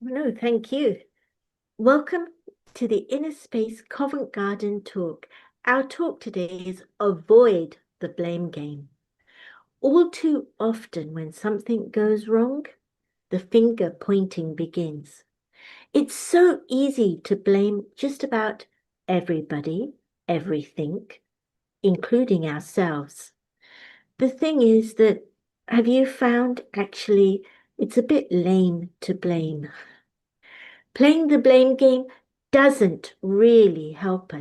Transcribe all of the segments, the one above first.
No, thank you. Welcome to the Inner Space Covent Garden talk. Our talk today is Avoid the Blame Game. All too often, when something goes wrong, the finger pointing begins. It's so easy to blame just about everybody, everything, including ourselves. The thing is that, have you found actually it's a bit lame to blame? Playing the blame game doesn't really help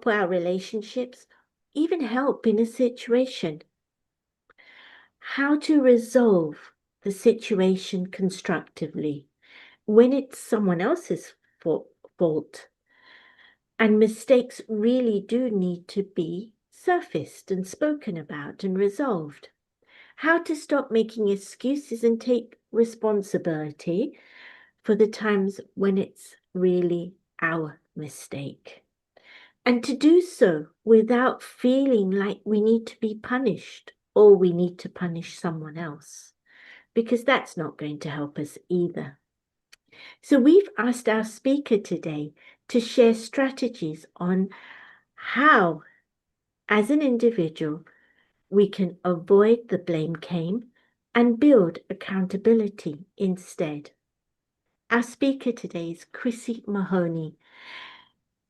our relationships, even help in a situation. How to resolve the situation constructively when it's someone else's fault. And mistakes really do need to be surfaced and spoken about and resolved. How to stop making excuses and take responsibility for the times when it's really our mistake. And to do so without feeling like we need to be punished or we need to punish someone else, because that's not going to help us either. So we've asked our speaker today to share strategies on how, as an individual, we can avoid the blame game and build accountability instead. Our speaker today is Chrissy Mahoney.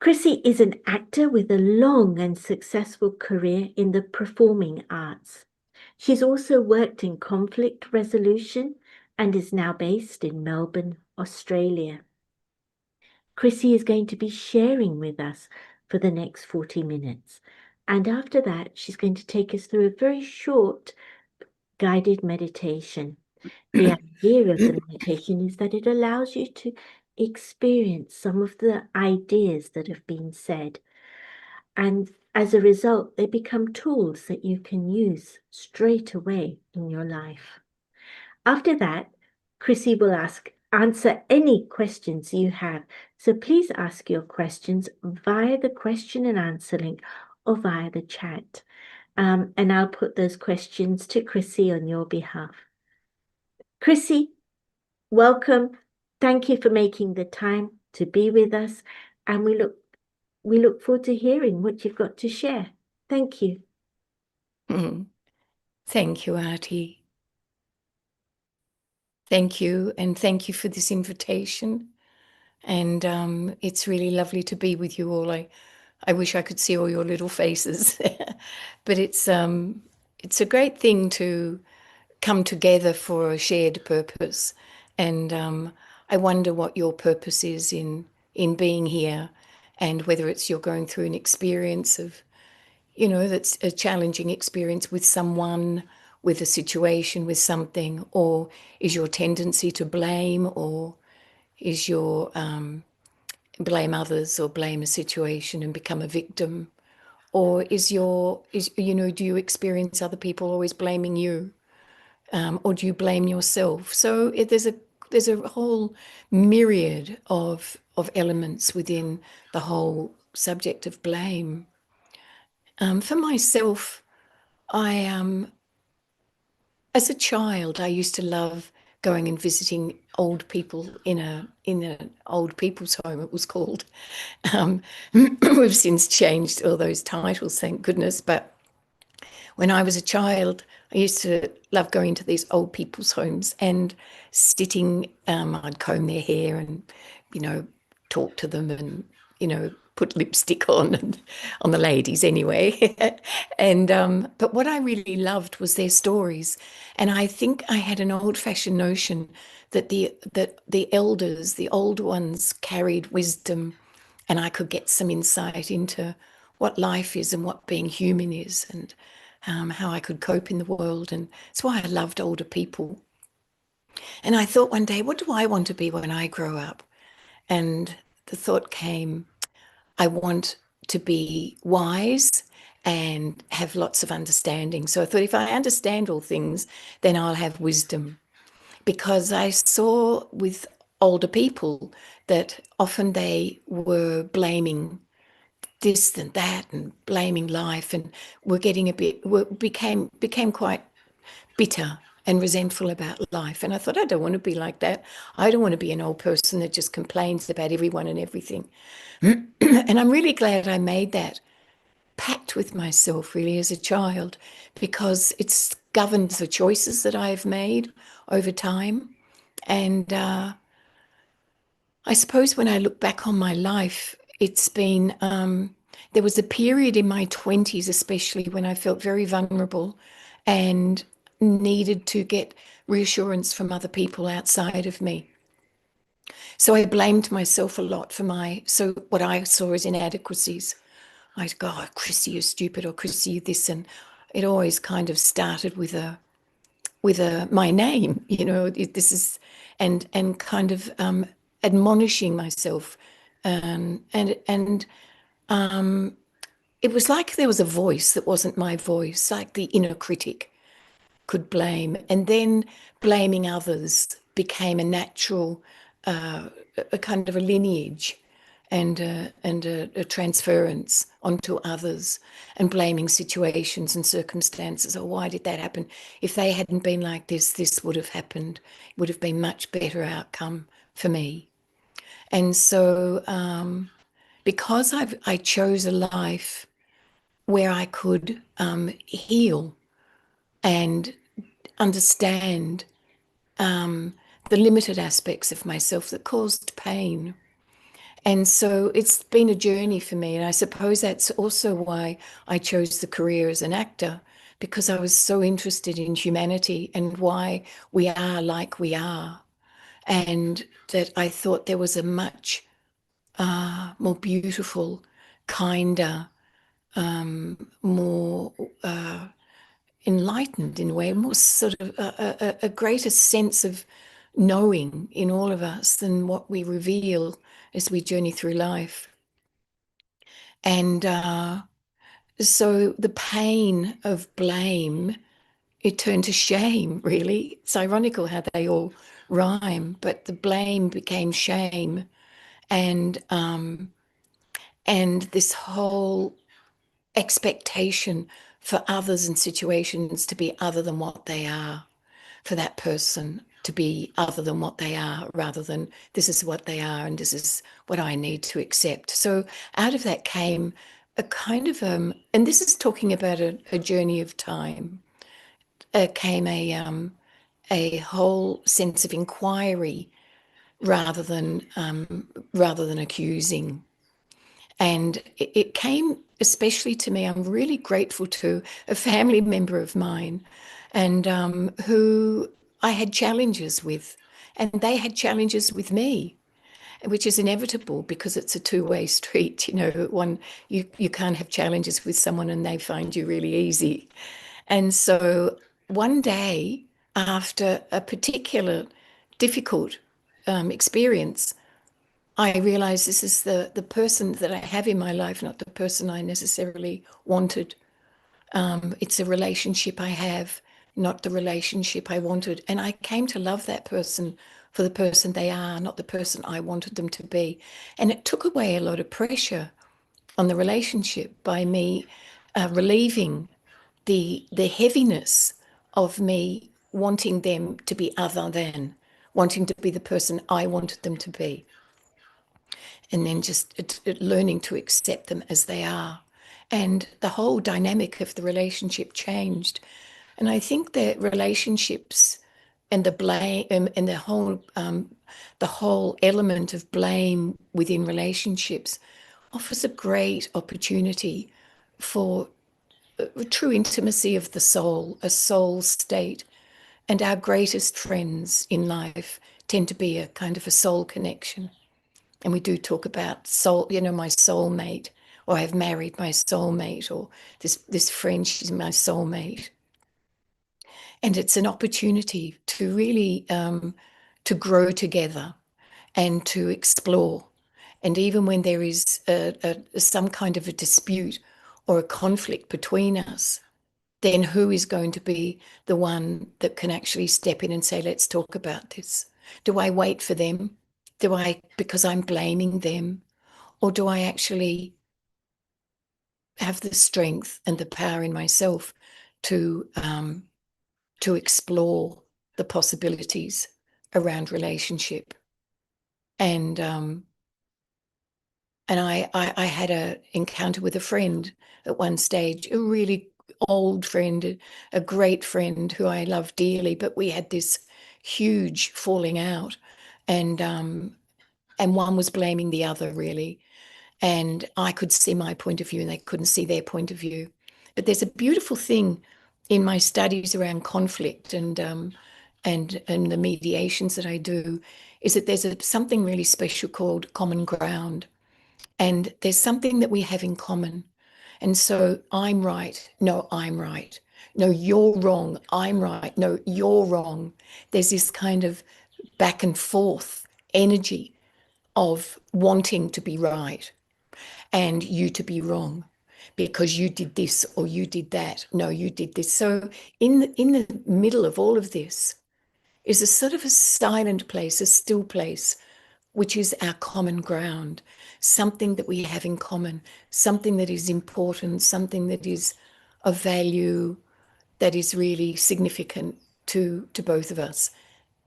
Chrissy is an actor with a long and successful career in the performing arts. She's also worked in conflict resolution and is now based in Melbourne, Australia. Chrissy is going to be sharing with us for the next 40 minutes. And after that, she's going to take us through a very short guided meditation. The idea of the meditation is that it allows you to experience some of the ideas that have been said. And as a result, they become tools that you can use straight away in your life. After that, Chrissy will answer any questions you have. So please ask your questions via the question and answer link or via the chat. And I'll put those questions to Chrissy on your behalf. Chrissy, welcome. Thank you for making the time to be with us, and we look forward to hearing what you've got to share. Thank you. Thank you, Artie. Thank you, and thank you for this invitation. And it's really lovely to be with you all. I wish I could see all your little faces, but it's a great thing to come together for a shared purpose. And I wonder what your purpose is in being here, and whether it's you're going through an experience of, that's a challenging experience with someone, with a situation, with something, or is your tendency to blame, or is your blame others or blame a situation and become a victim, or do you experience other people always blaming you, or do you blame yourself? So there's a whole myriad of elements within the whole subject of blame. For myself, I as a child, I used to love going and visiting old people in an old people's home, it was called. We've since changed all those titles, thank goodness. But when I was a child, I used to love going to these old people's homes and sitting. I'd comb their hair and, talk to them and, put lipstick on, and on the ladies anyway. And but what I really loved was their stories. And I think I had an old-fashioned notion that the elders, the old ones, carried wisdom, and I could get some insight into what life is and what being human is, and how I could cope in the world. And that's why I loved older people. And I thought one day, what do I want to be when I grow up? And the thought came, I want to be wise and have lots of understanding. So I thought, if I understand all things, then I'll have wisdom. Because I saw with older people that often they were blaming this and that and blaming life, and were getting became quite bitter and resentful about life. And I thought, I don't want to be like that. I don't want to be an old person that just complains about everyone and everything. And I'm really glad I made that pact with myself really as a child, because it's governed the choices that I've made over time. And I suppose when I look back on my life, it's been, there was a period in my 20s, especially when I felt very vulnerable and needed to get reassurance from other people outside of me. So I blamed myself a lot for so what I saw as inadequacies. I'd go, oh, Chrissy, you're stupid, or Chrissy, you're this. And it always kind of started with my name, this is, and kind of admonishing myself. And it was like there was a voice that wasn't my voice, like the inner critic could blame. And then blaming others became a natural, a kind of a lineage and a transference onto others, and blaming situations and circumstances. Oh, why did that happen? If they hadn't been like this would have happened. It would have been much better outcome for me. And so because I chose a life where I could heal and understand the limited aspects of myself that caused pain. And so it's been a journey for me. And I suppose that's also why I chose the career as an actor, because I was so interested in humanity and why we are like we are. And that I thought there was a much more beautiful, kinder, more enlightened in a way, more sort of a greater sense of knowing in all of us than what we reveal as we journey through life. And so the pain of blame, it turned to shame, really. It's ironical how they all rhyme, but the blame became shame. And this whole expectation for others and situations to be other than what they are, for that person to be other than what they are, rather than this is what they are and this is what I need to accept. So out of that came a kind of, and this is talking about a journey of time, came a whole sense of inquiry rather than accusing. And it came especially to me. I'm really grateful to a family member of mine, and who I had challenges with, and they had challenges with me, which is inevitable because it's a two-way street. You can't have challenges with someone and they find you really easy. And so one day, after a particular difficult experience, I realize this is the person that I have in my life, not the person I necessarily wanted. It's a relationship I have, not the relationship I wanted. And I came to love that person for the person they are, not the person I wanted them to be. And it took away a lot of pressure on the relationship by me relieving the heaviness of me wanting them to be other than, wanting to be the person I wanted them to be, and then just learning to accept them as they are. And the whole dynamic of the relationship changed. And I think that relationships and the blame and the whole element of blame within relationships offers a great opportunity for true intimacy of the soul, a soul state. And our greatest friends in life tend to be a kind of a soul connection. And we do talk about soul, my soulmate, or I've married my soulmate, or this friend, she's my soulmate. And it's an opportunity to really to grow together and to explore. And even when there is some kind of a dispute or a conflict between us, then who is going to be the one that can actually step in and say, let's talk about this? Do I wait for them? Because I'm blaming them? Or do I actually have the strength and the power in myself to explore the possibilities around relationship. And I had an encounter with a friend at one stage, a really old friend, a great friend who I love dearly, but we had this huge falling out, and one was blaming the other, really. And I could see my point of view and they couldn't see their point of view. But there's a beautiful thing in my studies around conflict and the mediations that I do, is that there's something really special called common ground. And there's something that we have in common. And so I'm right. No, I'm right. No, you're wrong. I'm right. No, you're wrong. There's this kind of back and forth energy of wanting to be right and you to be wrong because you did this or you did that. No, you did this. So in the middle of all of this is a sort of a silent place, a still place, which is our common ground, something that we have in common, something that is important, something that is of value, that is really significant to both of us.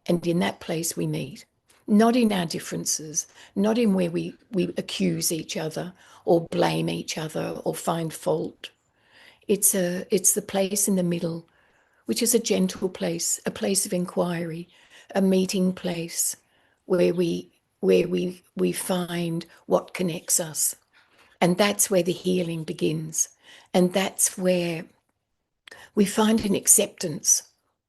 And in that place we meet, not in our differences, not in where we accuse each other or blame each other or find fault. It's the place in the middle, which is a gentle place, a place of inquiry, a meeting place where we find what connects us. And that's where the healing begins. And that's where we find an acceptance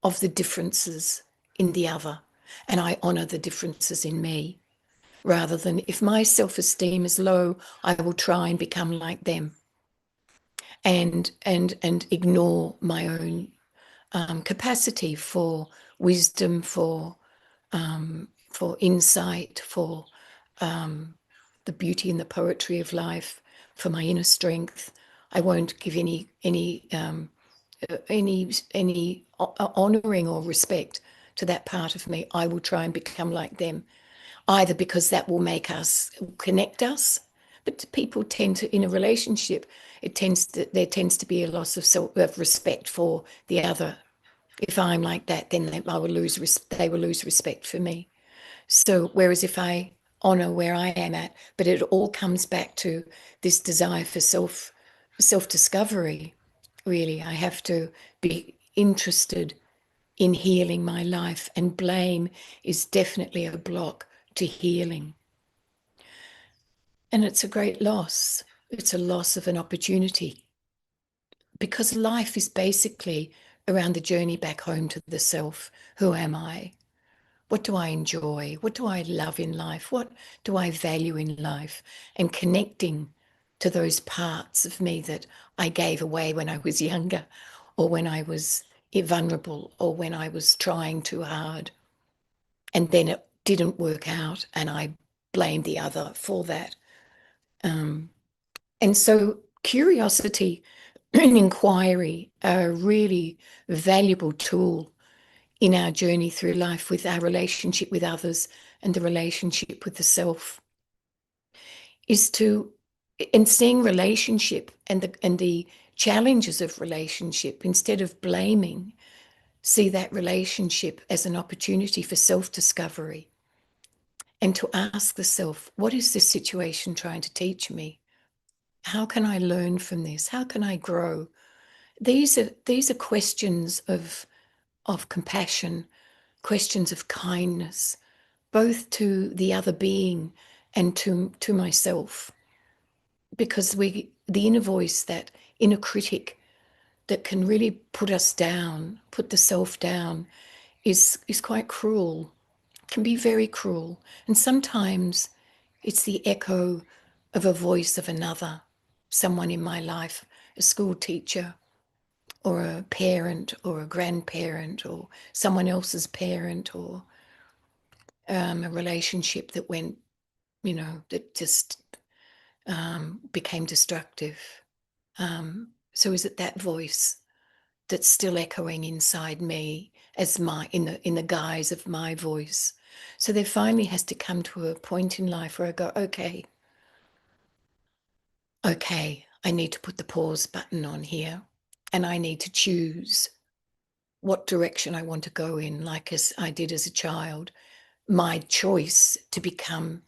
of the differences in the other. And I honor the differences in me, rather than, if my self-esteem is low, I will try and become like them and ignore my own capacity for wisdom, for insight, for the beauty and the poetry of life, for my inner strength. I won't give any honoring or respect to that part of me. I will try and become like them, either because that will make us, connect us. But people tend to, in a relationship, there tends to be a loss of respect for the other. If I'm like that, then they will lose respect for me. So whereas if I honor where I am at, but it all comes back to this desire for self-discovery. Really, I have to be interested in healing my life, and blame is definitely a block to healing. And it's a great loss. It's a loss of an opportunity, because life is basically around the journey back home to the self. Who am I? What do I enjoy? What do I love in life? What do I value in life? And connecting to those parts of me that I gave away when I was younger, or when I was vulnerable, or when I was trying too hard. And then it didn't work out, and I blamed the other for that. And so curiosity and inquiry are a really valuable tool in our journey through life, with our relationship with others and the relationship with the self, is to, in seeing relationship and the challenges of relationship, instead of blaming, see that relationship as an opportunity for self-discovery, and to ask the self, what is this situation trying to teach me? How can I learn from this? How can I grow? These are questions of compassion, questions of kindness, both to the other being and to myself. Because the inner voice, that inner critic that can really put us down, put the self down, is quite cruel, can be very cruel. And sometimes it's the echo of a voice of another, someone in my life, a school teacher, or a parent, or a grandparent, or someone else's parent, or a relationship that went, that just became destructive. So is it that voice that's still echoing inside me, as my in the guise of my voice? So there finally has to come to a point in life where I go, okay, I need to put the pause button on here, and I need to choose what direction I want to go in, like as I did as a child, my choice to become,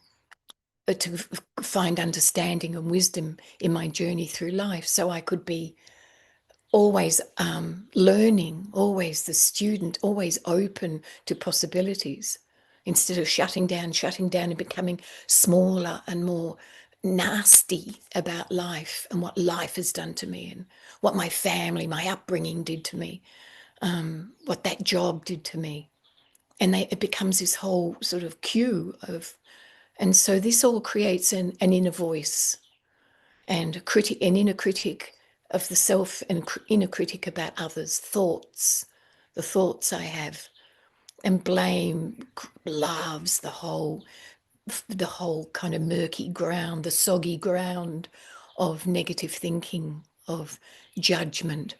to find understanding and wisdom in my journey through life, so I could be always learning, always the student, always open to possibilities, instead of shutting down and becoming smaller and more nasty about life and what life has done to me and what my family, my upbringing did to me, what that job did to me. And it becomes this whole sort of queue of, and so this all creates an inner voice and an inner critic of the self, and inner critic about others' thoughts, the thoughts I have, and blame loves the whole kind of murky ground, the soggy ground of negative thinking, of judgment.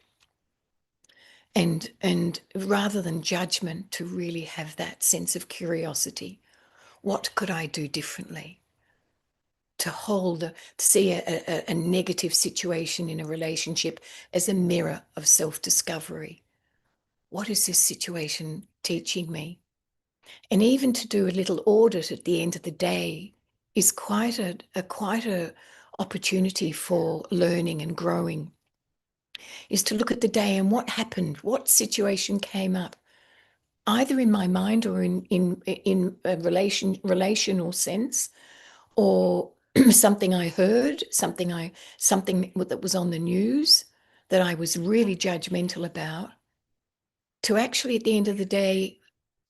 And rather than judgment, to really have that sense of curiosity. What could I do differently? To see a negative situation in a relationship as a mirror of self-discovery. What is this situation teaching me? And even to do a little audit at the end of the day is quite a opportunity for learning and growing. Is to look at the day and what happened, what situation came up, either in my mind or in a relational sense, or something I heard, something that was on the news that I was really judgmental about, to actually at the end of the day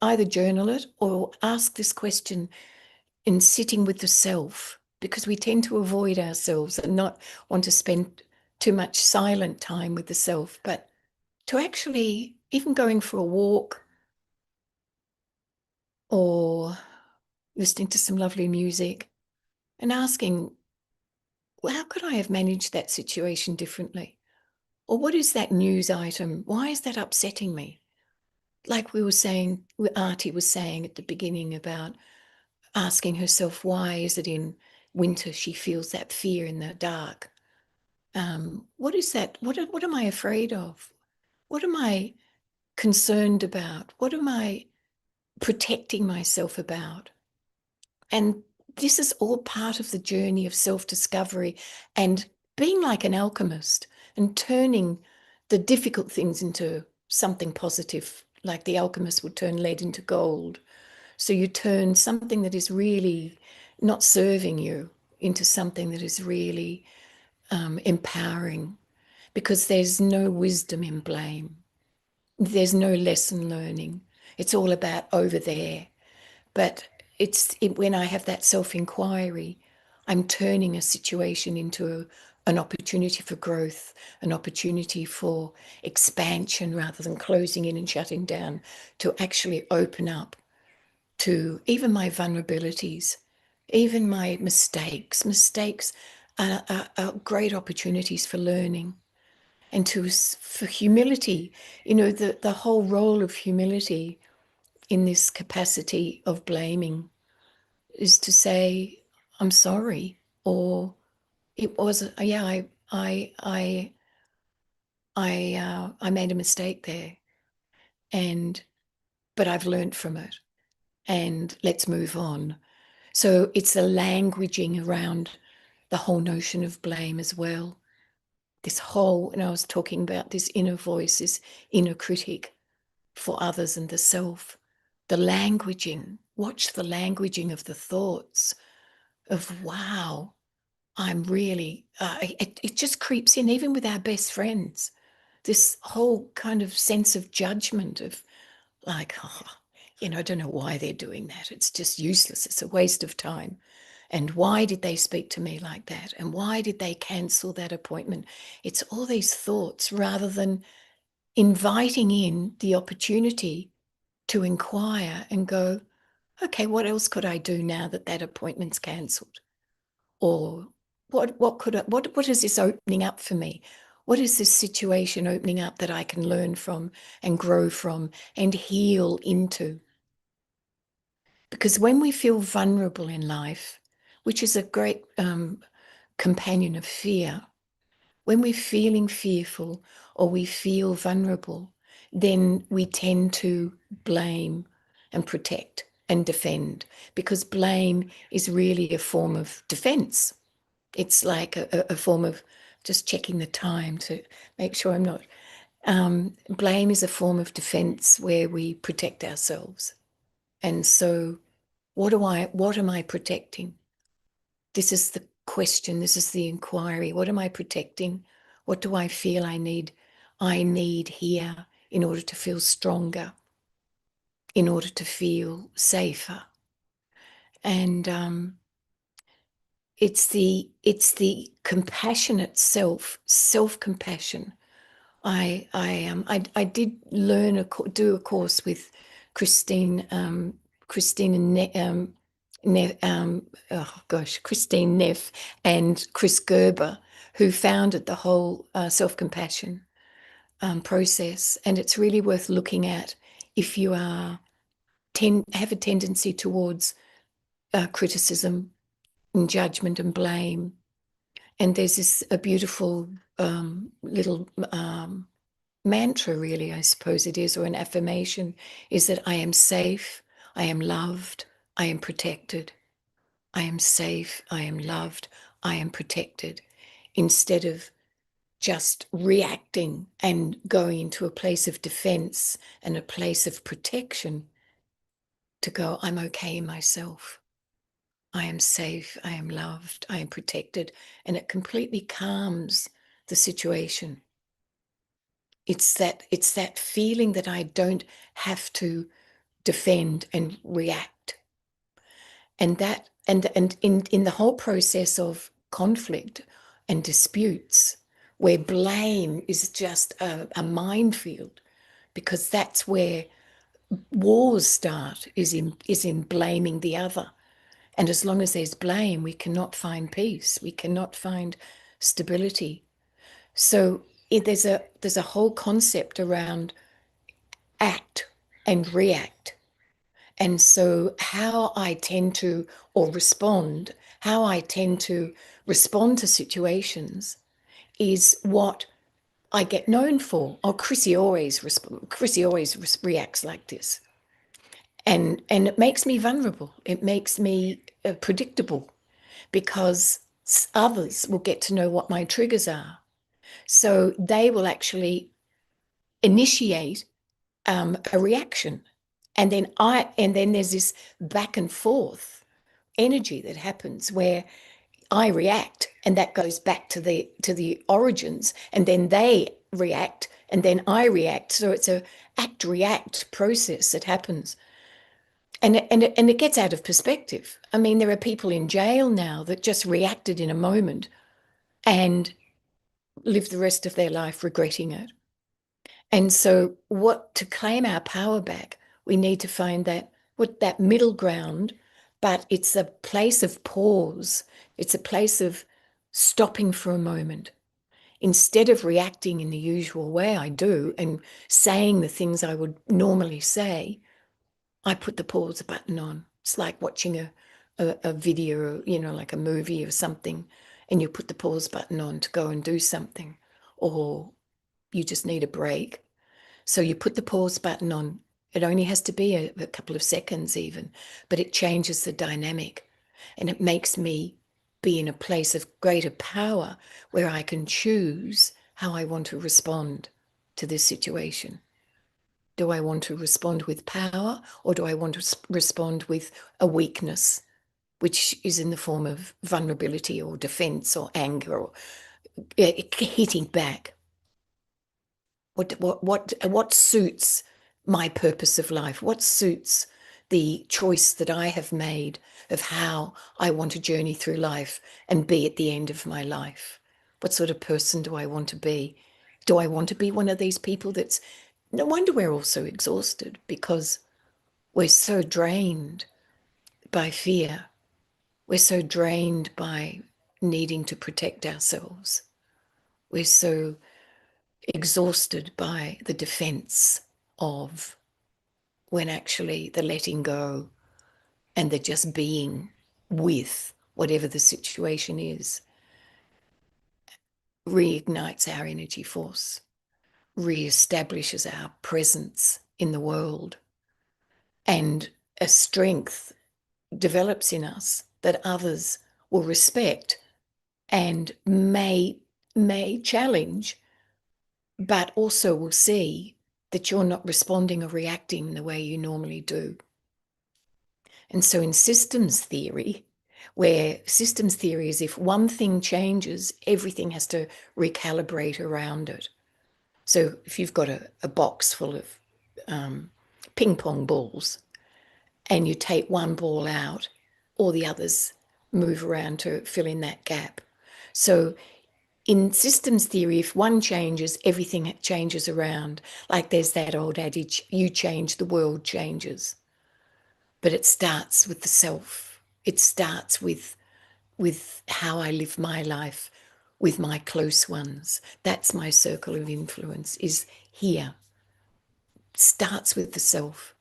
either journal it or ask this question in sitting with the self, because we tend to avoid ourselves and not want to spend too much silent time with the self, but to actually, even going for a walk or listening to some lovely music and asking, well, how could I have managed that situation differently? Or what is that news item? Why is that upsetting me? Like we were saying, Artie was saying at the beginning about asking herself, why is it in winter she feels that fear in the dark? What is that? What am I afraid of? What am I concerned about? What am I protecting myself about? And this is all part of the journey of self-discovery and being like an alchemist and turning the difficult things into something positive, like the alchemist would turn lead into gold. So you turn something that is really not serving you into something that is really empowering, because there's no wisdom in blame. There's no lesson learning. It's all about over there. But when I have that self-inquiry, I'm turning a situation into an opportunity for growth, an opportunity for expansion rather than closing in and shutting down, to actually open up to even my vulnerabilities, even my mistakes. Mistakes are great opportunities for learning, and for humility. The whole role of humility in this capacity of blaming is to say, I'm sorry, or it was, yeah, I made a mistake there, and but I've learned from it, and let's move on. So it's the languaging around the whole notion of blame as well. This whole, and I was talking about this inner voice, this inner critic for others and the self. The languaging, watch the languaging of the thoughts of, wow, I'm really, it just creeps in, even with our best friends. This whole kind of sense of judgment of like, oh, I don't know why they're doing that. It's just useless. It's a waste of time. And why did they speak to me like that? And why did they cancel that appointment? It's all these thoughts, rather than inviting in the opportunity to inquire and go, okay, what else could I do now that that appointment's cancelled? Or what is this opening up for me? What is this situation opening up that I can learn from and grow from and heal into? Because when we feel vulnerable in life, which is a great companion of fear, when we're feeling fearful or we feel vulnerable, then we tend to blame and protect and defend, because blame is really a form of defense. It's like a form of just checking the time to make sure I'm not. Blame is a form of defense where we protect ourselves. And so, what am I protecting? This is the question. This is the inquiry. What am I protecting? What do I feel I need? I need here in order to feel stronger, in order to feel safer. And it's the compassionate self compassion. I did do a course with Christine Christine Christine Neff and Chris Gerber, who founded the whole self compassion process, and it's really worth looking at if you have a tendency towards criticism and judgment and blame. And there's this a beautiful little mantra, really, I suppose it is, or an affirmation, is that I am safe, I am loved, I am protected. I am safe, I am loved, I am protected. Instead of just reacting and going into a place of defense and a place of protection, to go, I'm okay in myself. I am safe, I am loved, I am protected. And it completely calms the situation. It's that feeling that I don't have to defend and react. And that and in the whole process of conflict and disputes, where blame is just a minefield, because that's where wars start, is in blaming the other. And as long as there's blame, we cannot find peace, we cannot find stability. So there's a whole concept around act and react. And so how I tend to respond to situations is what I get known for. Oh, Chrissy always reacts like this. And it makes me vulnerable. It makes me predictable, because others will get to know what my triggers are. So they will actually initiate a reaction. And then there's this back and forth energy that happens where I react, and that goes back to the origins, and then they react, and then I react. So it's a act react process that happens. And it gets out of perspective. I mean, there are people in jail now that just reacted in a moment and live the rest of their life regretting it. And so, to claim our power back, we need to find that middle ground, but it's a place of pause. It's a place of stopping for a moment. Instead of reacting in the usual way I do and saying the things I would normally say, I put the pause button on. It's like watching a video, like a movie or something, and you put the pause button on to go and do something, or you just need a break. So you put the pause button on. It only has to be a couple of seconds even, but it changes the dynamic, and it makes me be in a place of greater power where I can choose how I want to respond to this situation. Do I want to respond with power, or do I want to respond with a weakness, which is in the form of vulnerability or defense or anger or hitting back? What suits my purpose of life? What suits the choice that I have made of how I want to journey through life and be at the end of my life? What sort of person do I want to be? Do I want to be one of these people that's no wonder we're all so exhausted, because we're so drained by fear. We're so drained by needing to protect ourselves. We're so exhausted by the defense of, when actually the letting go and the just being with whatever the situation is reignites our energy force. reestablishes our presence in the world, and a strength develops in us that others will respect and may challenge, but also will see that you're not responding or reacting the way you normally do. And so in systems theory, where systems theory is if one thing changes, everything has to recalibrate around it. So if you've got a box full of ping pong balls and you take one ball out, all the others move around to fill in that gap. So in systems theory, if one changes, everything changes around. Like there's that old adage, you change, the world changes. But it starts with the self. It starts with how I live my life with my close ones. That's my circle of influence, is here. Starts with the self.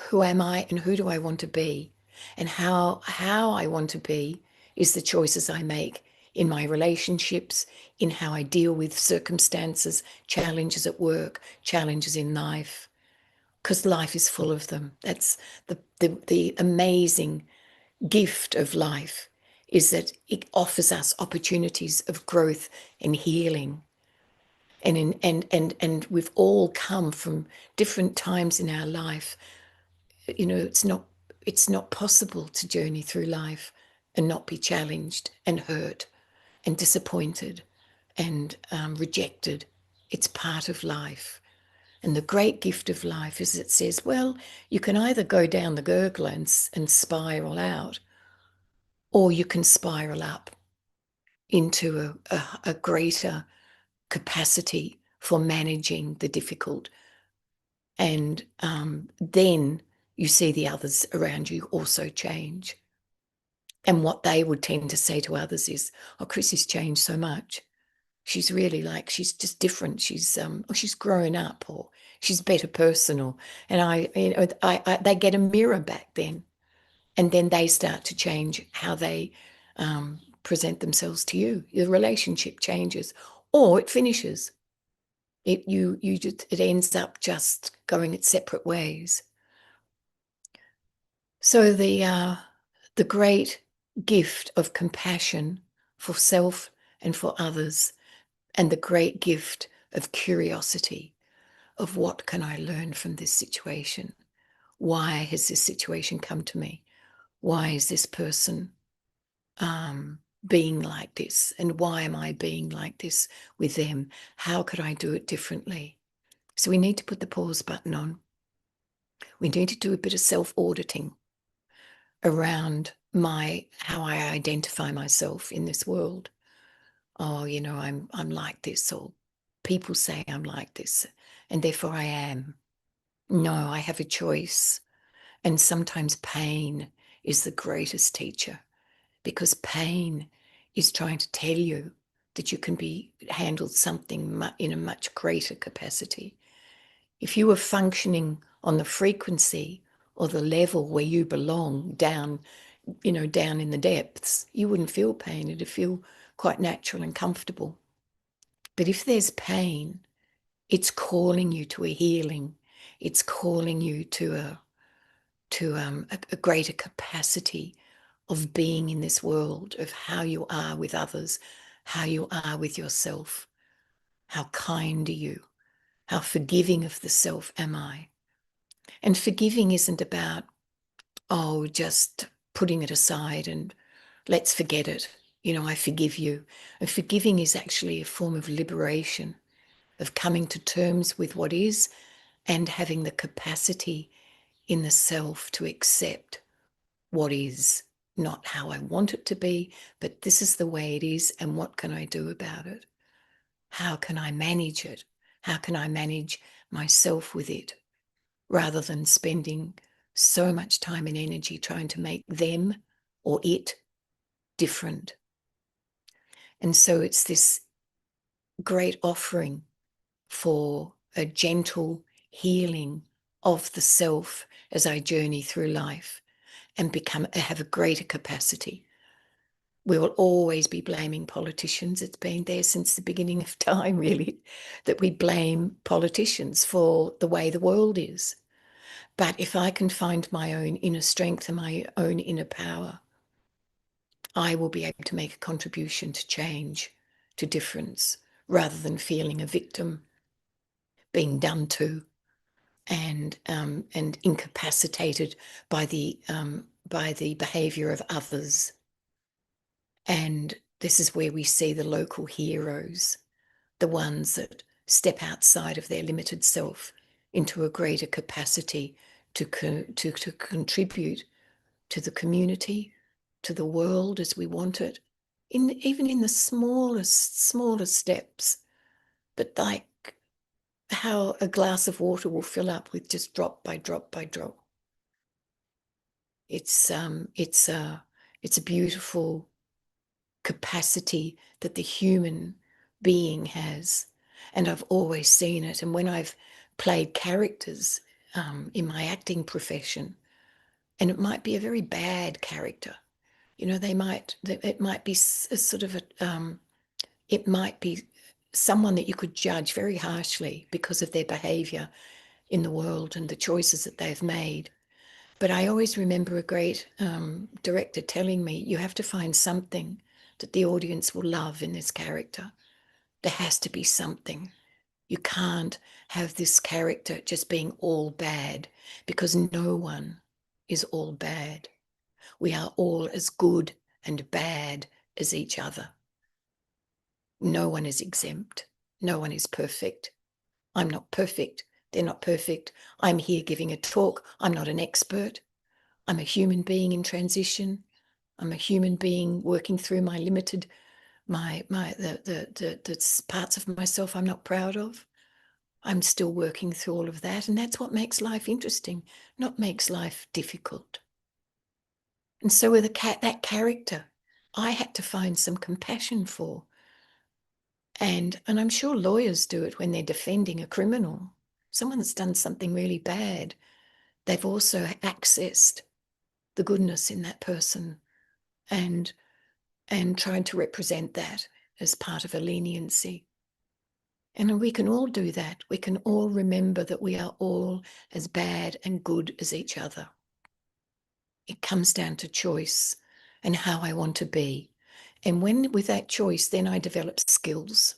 Who am I and who do I want to be? And how I want to be is the choices I make in my relationships, in how I deal with circumstances, challenges at work, challenges in life, because life is full of them. That's the amazing gift of life, is that it offers us opportunities of growth and healing. And we've all come from different times in our life. You know, it's not possible to journey through life and not be challenged and hurt and disappointed and rejected. It's part of life. And the great gift of life is it says, well, you can either go down the gurgler and spiral out, or you can spiral up into a greater capacity for managing the difficult. And then you see the others around you also change. And what they would tend to say to others is, oh, Chrissy's changed so much. She's really like, she's just different. She's grown up, or she's a better person, or, and they get a mirror back then. And then they start to change how they present themselves to you. Your relationship changes, or it finishes. It ends up just going its separate ways. So the great gift of compassion for self and for others, and the great gift of curiosity of what can I learn from this situation? Why has this situation come to me? Why is this person being like this? And why am I being like this with them? How could I do it differently? So we need to put the pause button on. We need to do a bit of self-auditing around how I identify myself in this world. Oh, you know, I'm like this, or people say I'm like this, and therefore I am. No, I have a choice. And sometimes pain is the greatest teacher, because pain is trying to tell you that you can be handled something in a much greater capacity. If you were functioning on the frequency or the level where you belong, down in the depths, you wouldn't feel pain. It'd feel quite natural and comfortable. But if there's pain, it's calling you to a healing. It's calling you to a greater capacity of being in this world, of how you are with others, how you are with yourself. How kind are you? How forgiving of the self am I? And forgiving isn't about, oh, just putting it aside and let's forget it. You know, I forgive you. And forgiving is actually a form of liberation, of coming to terms with what is and having the capacity in the self to accept what is, not how I want it to be, but this is the way it is, and what can I do about it? How can I manage it? How can I manage myself with it, rather than spending so much time and energy trying to make them or it different? And so it's this great offering for a gentle healing of the self as I journey through life and have a greater capacity We will always be blaming politicians. It's been there since the beginning of time, really, that we blame politicians for the way the world is. But if I can find my own inner strength and my own inner power, I will be able to make a contribution to change, to difference, rather than feeling a victim, being done to, and incapacitated by the behaviour of others. And this is where we see the local heroes, the ones that step outside of their limited self into a greater capacity to contribute to the community, to the world as we want it, even in the smallest steps. But like how a glass of water will fill up with just drop by drop by drop. It's a beautiful capacity that the human being has. And I've always seen it. And when I've played characters in my acting profession, and it might be a very bad character, you know, it might be a sort of it might be someone that you could judge very harshly because of their behavior in the world and the choices that they've made. But I always remember a great director telling me, you have to find something that the audience will love in this character. There has to be something. You can't have this character just being all bad, because no one is all bad. We are all as good and bad as each other. No one is exempt. No one is perfect. I'm not perfect. They're not perfect. I'm here giving a talk. I'm not an expert. I'm a human being in transition. I'm a human being working through my limited, the parts of myself I'm not proud of. I'm still working through all of that. And that's what makes life interesting, not makes life difficult. And so with that character, I had to find some compassion for. And I'm sure lawyers do it when they're defending a criminal, someone that's done something really bad. They've also accessed the goodness in that person and trying to represent that as part of a leniency. And we can all do that. We can all remember that we are all as bad and good as each other. It comes down to choice and how I want to be. And when with that choice, then I develop skills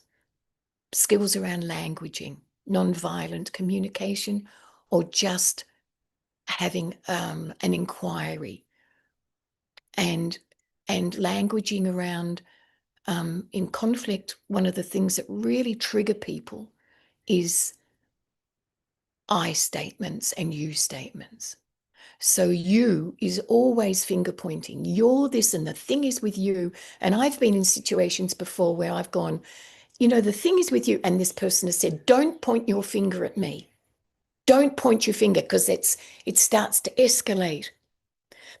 around languaging, non-violent communication, or just having an inquiry, and languaging around in conflict. One of the things that really trigger people is I statements and you statements. So you is always finger pointing. You're this and the thing is with you. And I've been in situations before where I've gone, you know, the thing is with you. And this person has said, don't point your finger at me. Don't point your finger, because it starts to escalate.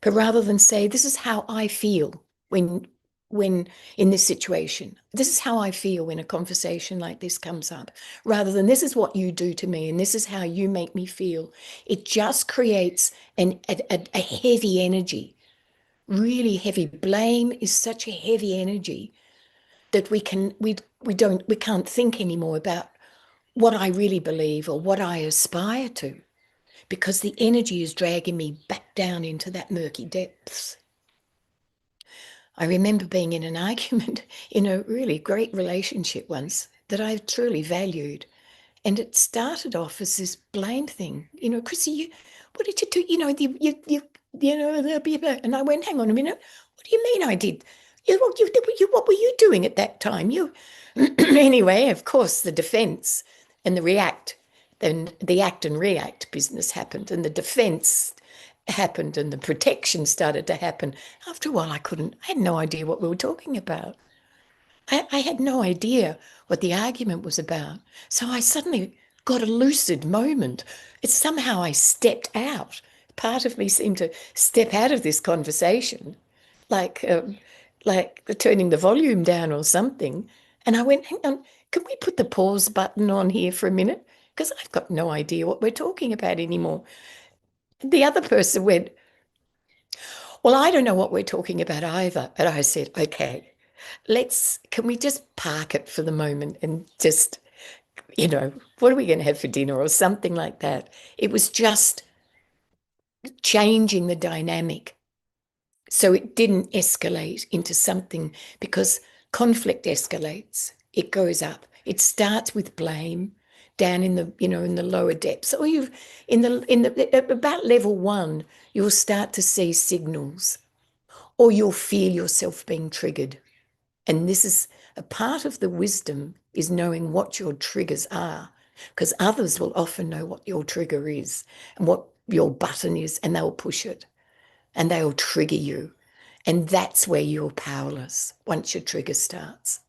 But rather than say, this is how I feel when in this situation, this is how I feel when a conversation like this comes up, rather than this is what you do to me and this is how you make me feel, it just creates a heavy energy, really heavy. Blame is such a heavy energy that we can't think anymore about what I really believe or what I aspire to, because the energy is dragging me back down into that murky depths. I remember being in an argument in a really great relationship once that I truly valued. And it started off as this blame thing. You know, Chrissy, what did you do? You know, and I went, hang on a minute. What do you mean I did? What were you doing at that time? Anyway, of course, the defense and the react, then the act and react business happened, and the defense happened, and the protection started to happen. After a while, I had no idea what we were talking about. I had no idea what the argument was about. So I suddenly got a lucid moment. It's somehow I stepped out. Part of me seemed to step out of this conversation, like turning the volume down or something. And I went, hang on, can we put the pause button on here for a minute? Because I've got no idea what we're talking about anymore. The other person went, Well, I don't know what we're talking about either. And I said, okay, can we just park it for the moment and just, what are we going to have for dinner or something like that? It was just changing the dynamic so it didn't escalate into something, because conflict escalates, it goes up. It starts with blame down in the lower depths, or you've in the at about level 1, you'll start to see signals, or you'll feel yourself being triggered. And this is a part of the wisdom, is knowing what your triggers are, because others will often know what your trigger is and what your button is, and they'll push it and they'll trigger you. And that's where you're powerless once your trigger starts.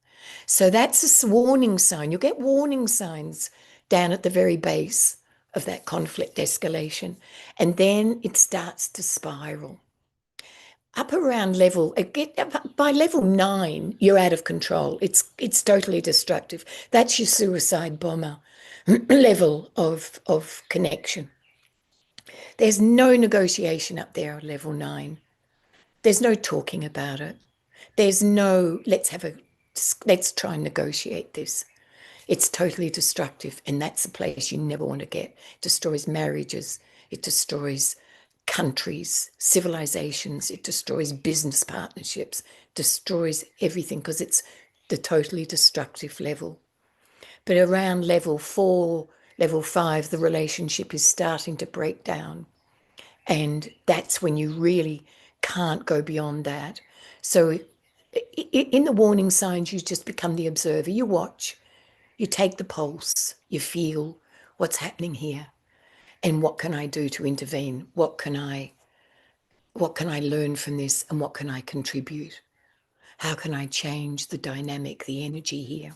So that's a warning sign. You'll get warning signs down at the very base of that conflict escalation. And then it starts to spiral. Up around by level 9, you're out of control. It's totally destructive. That's your suicide bomber level of connection. There's no negotiation up there at level 9. There's no talking about it. There's no, let's try and negotiate this. It's totally destructive. And that's a place you never want to get. It destroys marriages. It destroys countries, civilizations. It destroys business partnerships, destroys everything, because it's the totally destructive level. But around level 4, level 5, the relationship is starting to break down. And that's when you really can't go beyond that. So in the warning signs, you just become the observer. You watch, you take the pulse, you feel what's happening here, and what can I do to intervene? What can I learn from this, and what can I contribute? How can I change the dynamic, the energy here?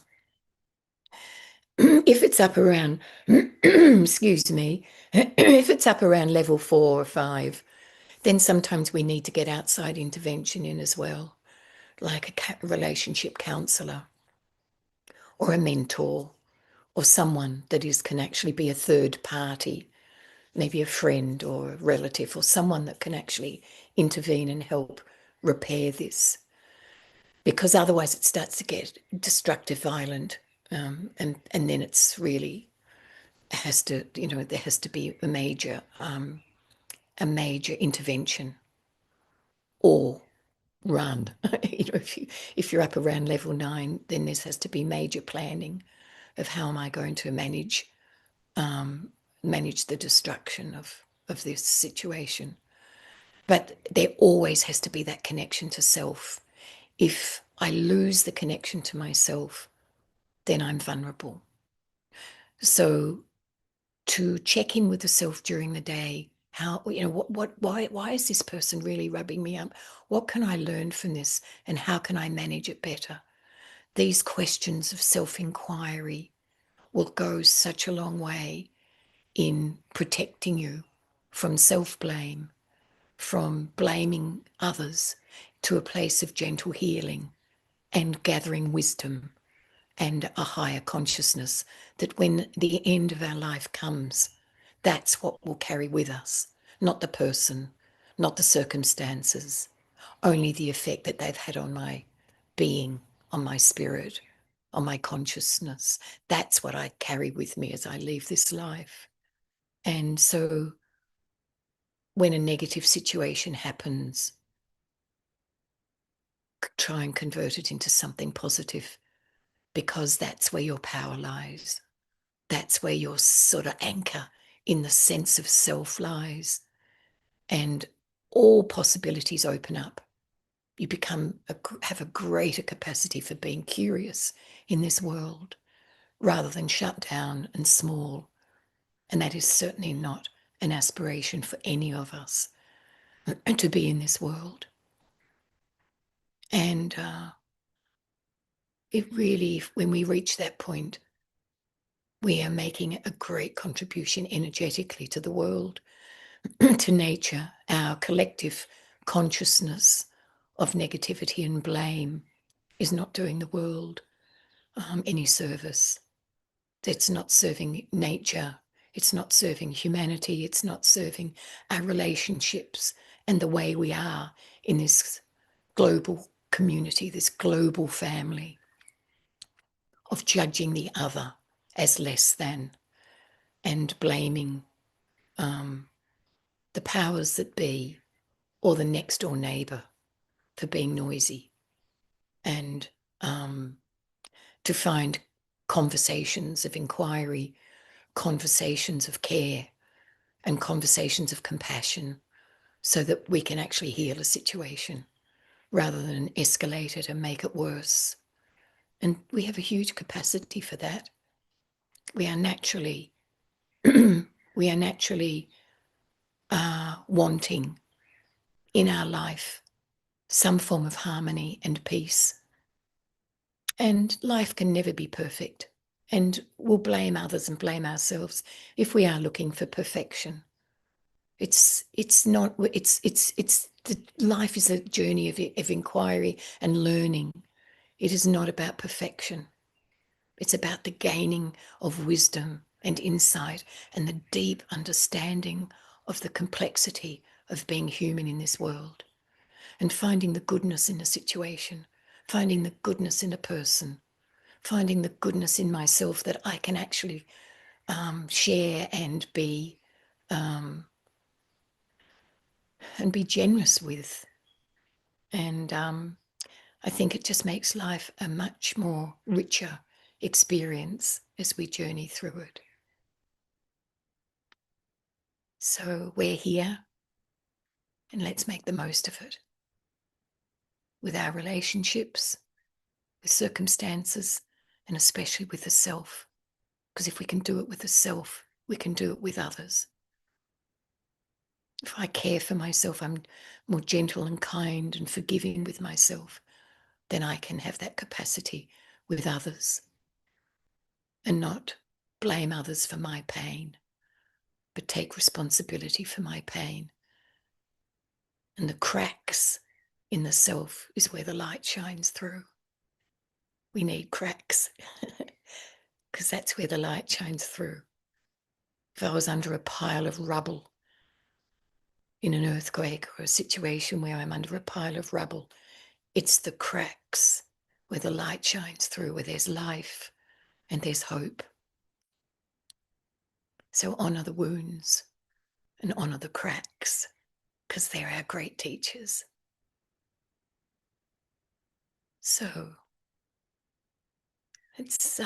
If it's up around, excuse me, if it's up around level 4 or 5, then sometimes we need to get outside intervention in as well, like a relationship counselor or a mentor, or someone that can actually be a third party, maybe a friend or a relative, or someone that can actually intervene and help repair this. Because otherwise it starts to get destructive, violent, and then it's really there has to be a major intervention, or run. If you're up around level 9, then there has to be major planning of how am I going to manage the destruction of this situation. But there always has to be that connection to self. If I lose the connection to myself, then I'm vulnerable. So to check in with the self during the day, why is this person really rubbing me up? What can I learn from this, and how can I manage it better? These questions of self-inquiry will go such a long way in protecting you from self-blame, from blaming others, to a place of gentle healing and gathering wisdom and a higher consciousness, that when the end of our life comes, that's what we'll carry with us, not the person, not the circumstances, only the effect that they've had on my being, on my spirit, on my consciousness. That's what I carry with me as I leave this life. And so when a negative situation happens, try and convert it into something positive, because that's where your power lies. That's where your sort of anchor in the sense of self lies. And all possibilities open up. You have a greater capacity for being curious in this world, rather than shut down and small. And that is certainly not an aspiration for any of us, to be in this world. And it really, when we reach that point, we are making a great contribution energetically to the world, to nature. Our collective consciousness of negativity and blame is not doing the world any service. It's not serving nature. It's not serving humanity. It's not serving our relationships, and the way we are in this global community, this global family of judging the other as less than and blaming the powers that be or the next door neighbour for being noisy, and to find conversations of inquiry, conversations of care, and conversations of compassion so that we can actually heal a situation rather than escalate it and make it worse. And we have a huge capacity for that. We are naturally wanting in our life some form of harmony and peace. And life can never be perfect. And we'll blame others and blame ourselves if we are looking for perfection. It's not. Life is a journey of inquiry and learning. It is not about perfection. It's about the gaining of wisdom and insight and the deep understanding of the complexity of being human in this world, and finding the goodness in a situation, finding the goodness in a person, finding the goodness in myself that I can actually share and be generous with. And I think it just makes life a much more richer experience as we journey through it. So we're here, and let's make the most of it with our relationships, with circumstances, and especially with the self. Because if we can do it with the self, we can do it with others. If I care for myself, I'm more gentle and kind and forgiving with myself, then I can have that capacity with others and not blame others for my pain, but take responsibility for my pain. And the cracks in the self is where the light shines through. We need cracks because that's where the light shines through. If I was under a pile of rubble in an earthquake or a situation where I'm under a pile of rubble, it's the cracks where the light shines through, where there's life and there's hope. So honour the wounds and honour the cracks, because they're our great teachers. So let's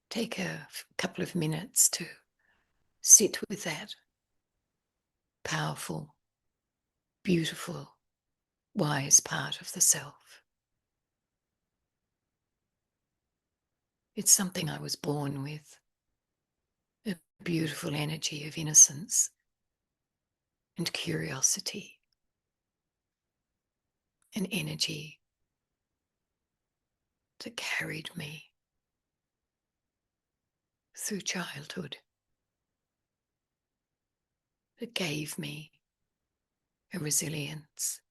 take a couple of minutes to sit with that powerful, beautiful, wise part of the self. It's something I was born with, a beautiful energy of innocence and curiosity, an energy that carried me through childhood, that gave me a resilience,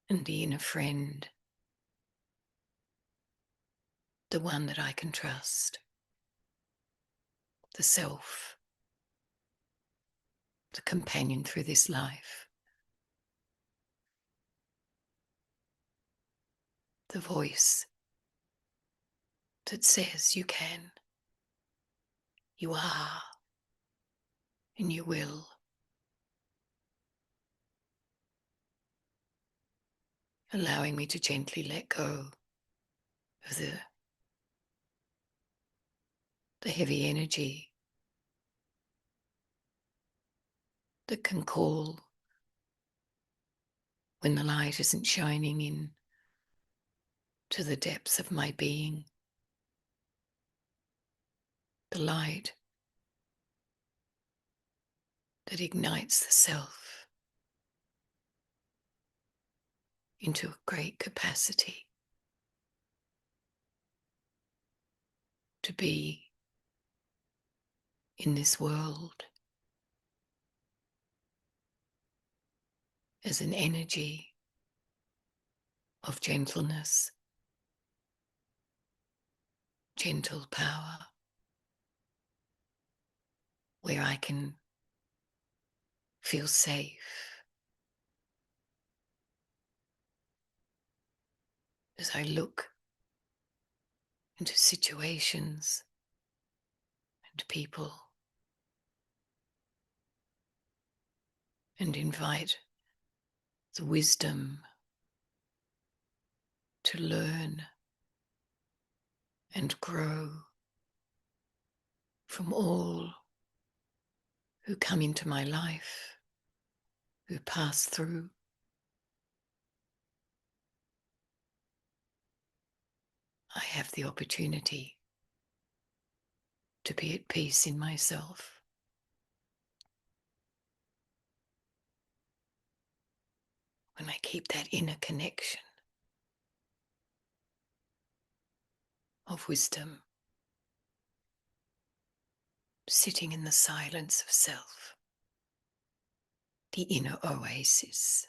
and the inner friend, the one that I can trust, the self, the companion through this life, the voice that says you can, you are, and you will. Allowing me to gently let go of the heavy energy that can call when the light isn't shining in to the depths of my being. The light that ignites the self into a great capacity to be in this world as an energy of gentleness, gentle power, where I can feel safe as I look into situations and people and invite the wisdom to learn and grow from all who come into my life, who pass through. I have the opportunity to be at peace in myself. When I keep that inner connection of wisdom, sitting in the silence of self, the inner oasis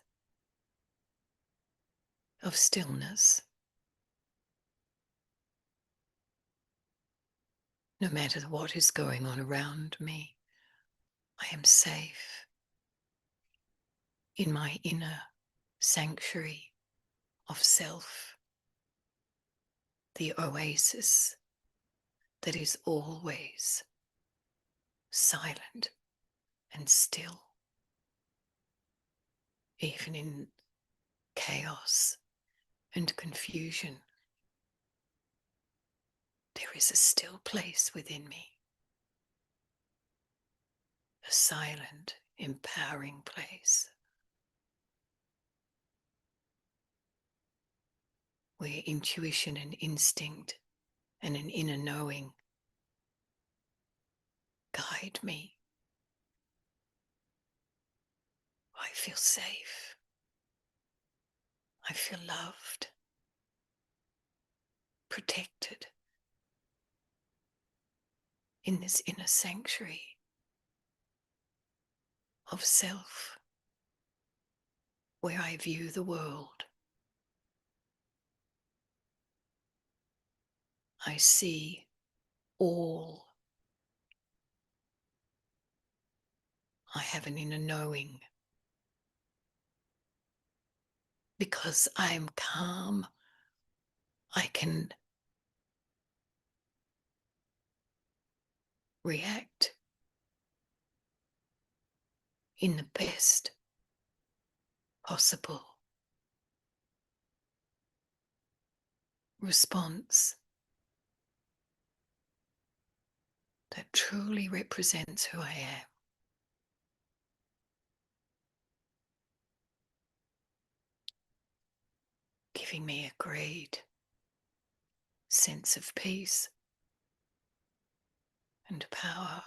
of stillness. No matter what is going on around me, I am safe in my inner sanctuary of self, the oasis that is always silent and still, even in chaos and confusion. There is a still place within me, a silent, empowering place where intuition and instinct and an inner knowing guide me. I feel safe. I feel loved, protected in this inner sanctuary of self, where I view the world. I see all. I have an inner knowing. Because I am calm, I can react in the best possible response that truly represents who I am. Giving me a great sense of peace and power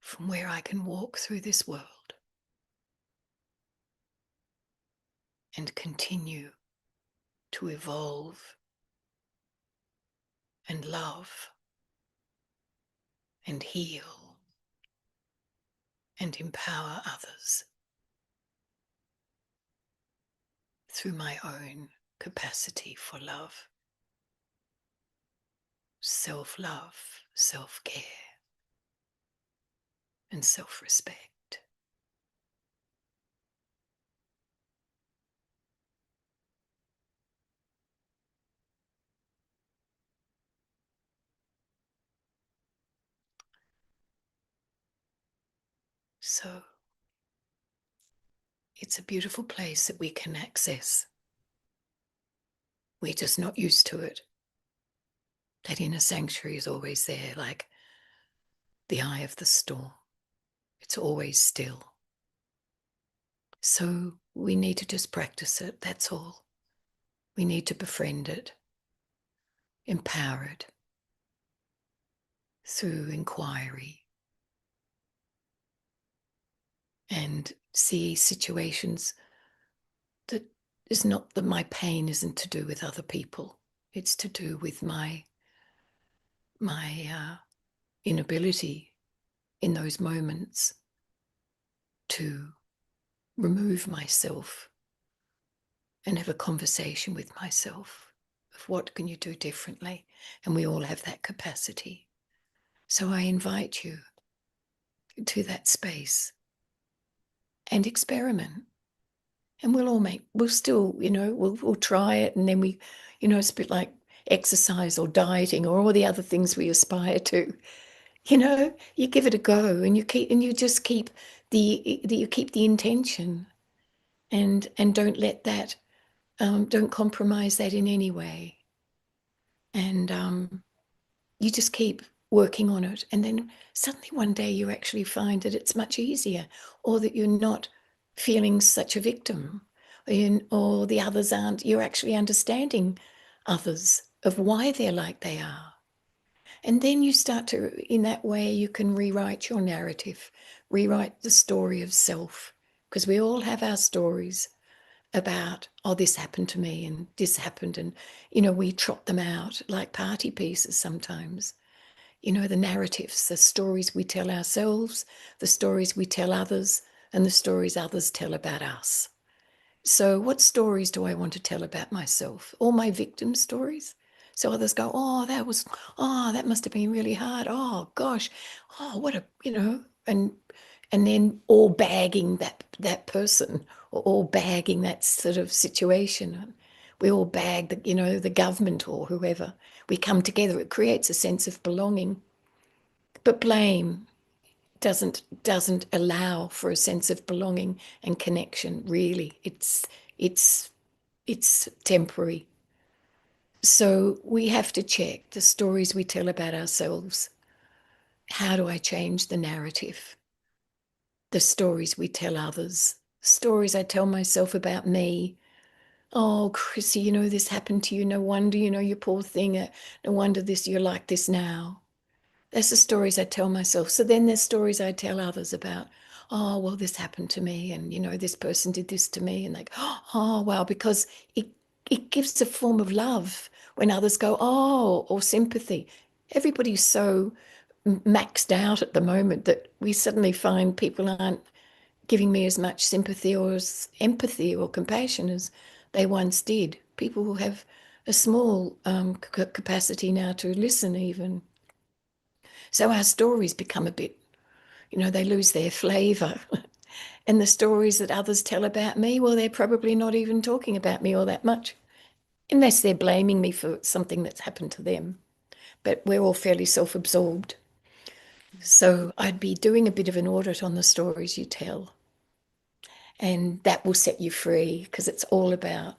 from where I can walk through this world and continue to evolve and love and heal and empower others through my own capacity for love, self-love, self-care, and self-respect. So it's a beautiful place that we can access. We're just not used to it. That inner sanctuary is always there, like the eye of the storm. It's always still. So we need to just practice it, that's all. We need to befriend it, empower it through inquiry, and see situations that is not that my pain isn't to do with other people. It's to do with my inability in those moments to remove myself and have a conversation with myself of what can you do differently. And we all have that capacity. So I invite you to that space and experiment. And we'll still, we'll try it. And then it's a bit like exercise or dieting or all the other things we aspire to. You give it a go and you just keep the intention and don't let that, don't compromise that in any way. And you just keep working on it. And then suddenly one day you actually find that it's much easier, or that you're not feeling such a victim, or the others aren't, you're actually understanding others of why they're like they are. And then you start to, in that way, you can rewrite your narrative, rewrite the story of self, because we all have our stories about, oh, this happened to me and this happened. And, we trot them out like party pieces sometimes. The narratives, the stories we tell ourselves, the stories we tell others, and the stories others tell about us. So, what stories do I want to tell about myself? All my victim stories. So others go, oh, that must have been really hard. Oh, gosh. Oh, what a, and then all bagging that person, or all bagging that sort of situation. We all bag the government or whoever. We come together. It creates a sense of belonging. But blame doesn't allow for a sense of belonging and connection. Really, it's temporary. So we have to check the stories we tell about ourselves. How do I change the narrative? The stories we tell others, stories I tell myself about me. Oh, Chrissy, this happened to you. No wonder, you poor thing. No wonder you're like this now. That's the stories I tell myself. So then there's stories I tell others about, oh, well, this happened to me. And, this person did this to me. And they go, oh, wow, because it gives a form of love when others go, oh, or sympathy. Everybody's so maxed out at the moment that we suddenly find people aren't giving me as much sympathy or as empathy or compassion as they once did. People who have a small capacity now to listen even. So our stories become a bit, they lose their flavour. And the stories that others tell about me, well, they're probably not even talking about me all that much, unless they're blaming me for something that's happened to them. But we're all fairly self-absorbed. So I'd be doing a bit of an audit on the stories you tell. And that will set you free, because it's all about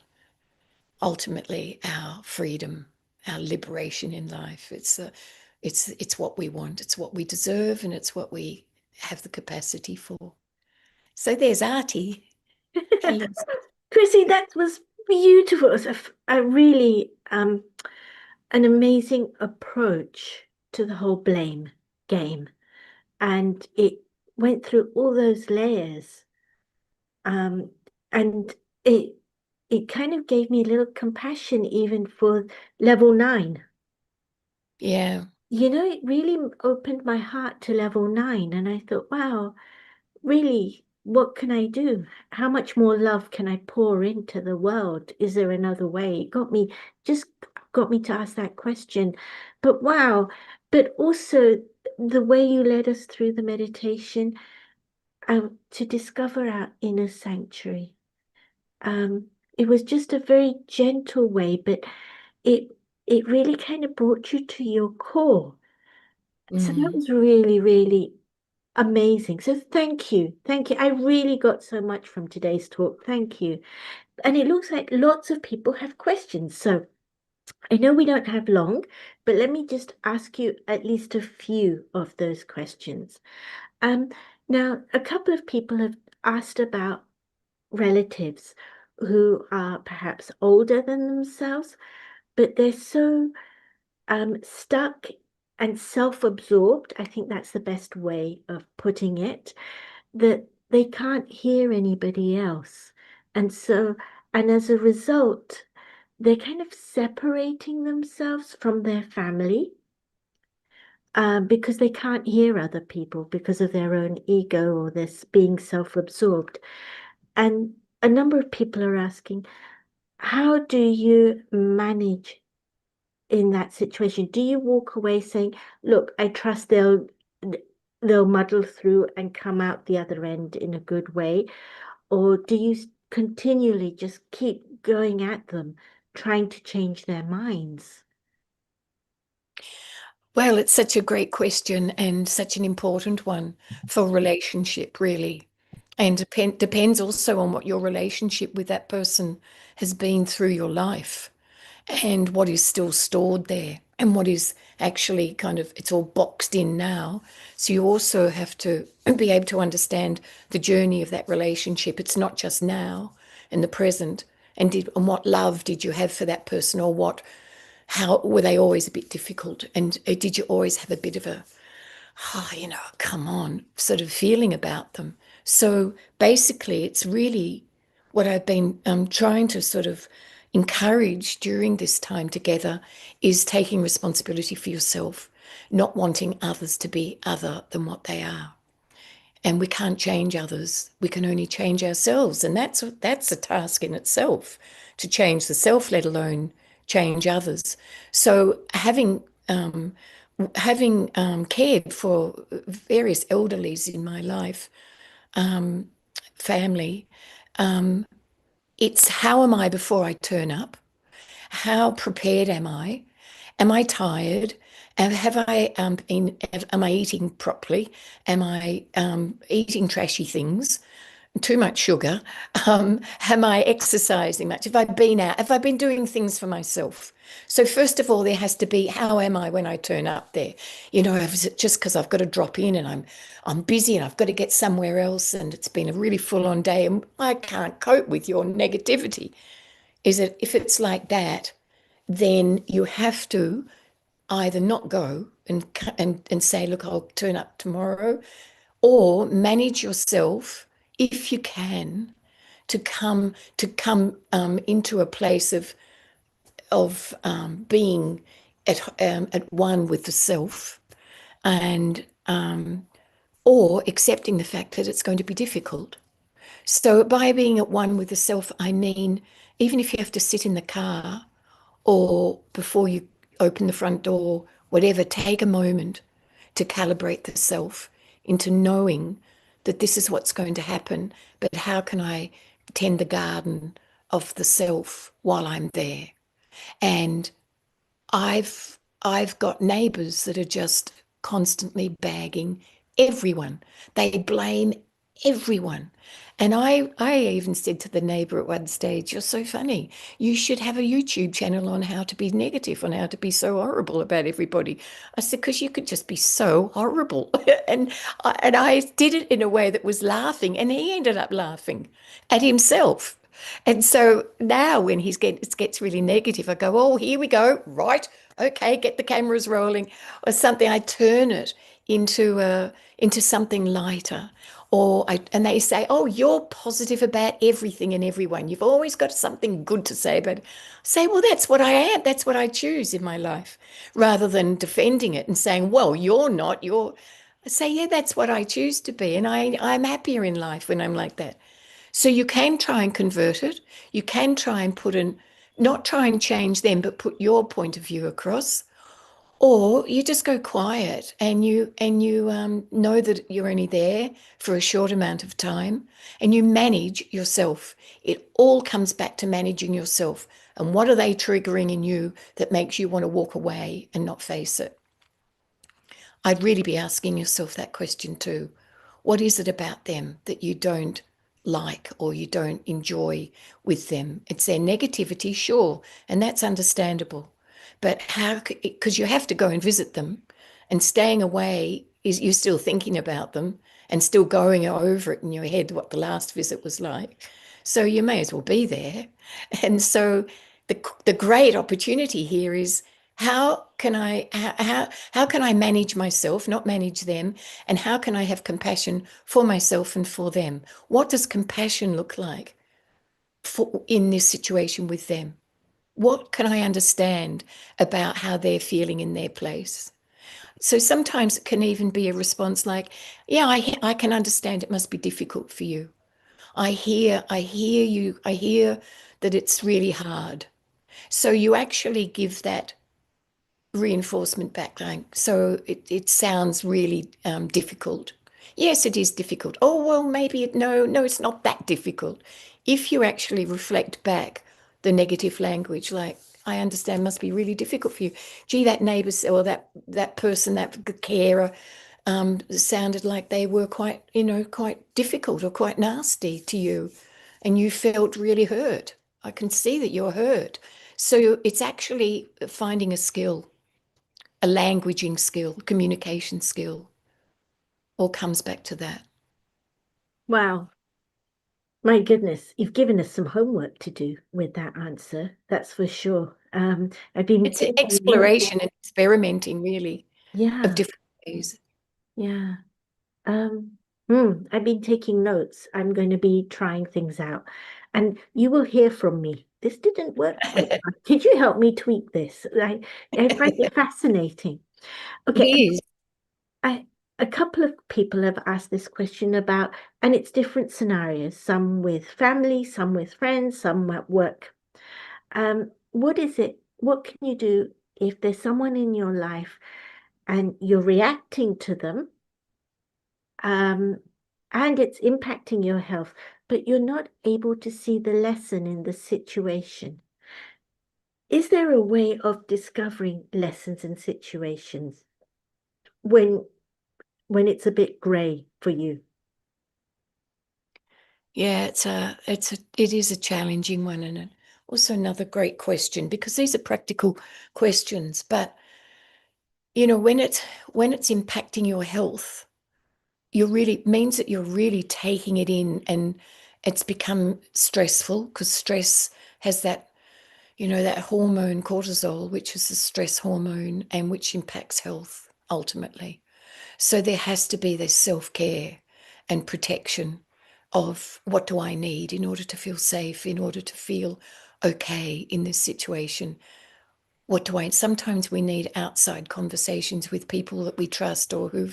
ultimately our freedom, our liberation in life. It's what we want, it's what we deserve, and it's what we have the capacity for. So there's Artie. Hello. Chrissy, that was beautiful. It was a really an amazing approach to the whole blame game. And it went through all those layers. Um, and it kind of gave me a little compassion even for level 9. Yeah. It really opened my heart to level 9. And I thought, wow, really, what can I do? How much more love can I pour into the world? Is there another way? It just got me to ask that question. But wow, but also the way you led us through the meditation to discover our inner sanctuary. Um, it was just a very gentle way, but it it really kind of brought you to your core. So that Mm. was really, really amazing. So thank you. Thank you. I really got so much from today's talk. Thank you. And it looks like lots of people have questions. So I know we don't have long, but let me just ask you at least a few of those questions. Um, Now, a couple of people have asked about relatives who are perhaps older than themselves, but they're so stuck and self-absorbed. I think that's the best way of putting it, that they can't hear anybody else. And so, and as a result, they're kind of separating themselves from their family because they can't hear other people because of their own ego or this being self-absorbed. And a number of people are asking, how do you manage in that situation? Do you walk away saying, look, I trust they'll muddle through and come out the other end in a good way? Or do you continually just keep going at them, trying to change their minds? Well, it's such a great question and such an important one for relationship, really. And depends also on what your relationship with that person has been through your life and what is still stored there and what is actually kind of, it's all boxed in now. So you also have to be able to understand the journey of that relationship. It's not just now in the present. And what love did you have for that person, or how were they always a bit difficult? And did you always have a bit of a, oh, come on, sort of feeling about them? So basically, it's really what I've been trying to sort of encourage during this time together is taking responsibility for yourself, not wanting others to be other than what they are. And we can't change others. We can only change ourselves. And that's a task in itself, to change the self, let alone change others. So having cared for various elderlies in my life, family, it's how am I before I turn up? How prepared am I? Am I tired? And am I eating properly? Am I eating trashy things? Too much sugar? Am I exercising much? Have I been out? Have I been doing things for myself? So first of all, there has to be, how am I when I turn up there? Is it just because I've got to drop in and I'm busy and I've got to get somewhere else and it's been a really full-on day and I can't cope with your negativity? Is it, if it's like that, then you have to either not go and say, look, I'll turn up tomorrow, or manage yourself if you can to come into a place of being at one with the self, and or accepting the fact that it's going to be difficult. So by being at one with the self, I mean, even if you have to sit in the car or before you open the front door, whatever, take a moment to calibrate the self into knowing that this is what's going to happen, but how can I tend the garden of the self while I'm there? And I've got neighbours that are just constantly bagging everyone. They blame everyone. And I even said to the neighbour at one stage, you're so funny. You should have a YouTube channel on how to be negative, on how to be so horrible about everybody. I said, because you could just be so horrible. and I did it in a way that was laughing, and he ended up laughing at himself. And so now when it gets really negative, I go, oh, here we go. Right. Okay, get the cameras rolling or something. I turn it into something lighter. And they say, oh, you're positive about everything and everyone. You've always got something good to say about it. I say, well, that's what I am. That's what I choose in my life, rather than defending it and saying, well, you're not. I say, yeah, that's what I choose to be. And I'm happier in life when I'm like that. So you can try and convert it. You can try and not try and change them, but put your point of view across. Or you just go quiet and you know that you're only there for a short amount of time, and you manage yourself. It all comes back to managing yourself. And what are they triggering in you that makes you want to walk away and not face it? I'd really be asking yourself that question too. What is it about them that you don't like or you don't enjoy with them? It's their negativity, sure, and that's understandable. But how, because you have to go and visit them, and staying away is you're still thinking about them and still going over it in your head what the last visit was like. So you may as well be there. And so the great opportunity here is, how can I manage myself, not manage them, and how can I have compassion for myself and for them? What does compassion look like in this situation with them? What can I understand about how they're feeling in their place? So sometimes it can even be a response like, yeah, I can understand it must be difficult for you. I hear you. I hear that it's really hard. So you actually give that reinforcement back, like, so it sounds really difficult. Yes, it is difficult. Oh, well, maybe no, it's not that difficult. If you actually reflect back the negative language, like, I understand must be really difficult for you. Gee, that neighbor or that person, that carer, sounded like they were quite, quite difficult or quite nasty to you, and you felt really hurt. I can see that you're hurt. So it's actually finding a skill, a languaging skill, communication skill, all comes back to that. Wow. My goodness, you've given us some homework to do with that answer. That's for sure. I've been It's an taking notes. exploration and experimenting, really, of Yeah, different ways. yeah. Um, I've been taking notes. I'm going to be trying things out, and you will hear from me. This didn't work quite right. Could you help me tweak this? I find it fascinating. It Okay, is. I, a couple of people have asked this question about, and it's different scenarios, some with family, some with friends, some at work. What is it? What can you do if there's someone in your life and you're reacting to them, um, and it's impacting your health, but you're not able to see the lesson in the situation? Is there a way of discovering lessons in situations when it's a bit gray for you? Yeah, it is a challenging one, and also another great question, because these are practical questions. But when it's impacting your health, you're really means that you're really taking it in, and it's become stressful, because stress has that hormone cortisol, which is the stress hormone, and which impacts health ultimately. So there has to be this self-care and protection of, what do I need in order to feel safe, in order to feel okay in this situation? Sometimes we need outside conversations with people that we trust, or who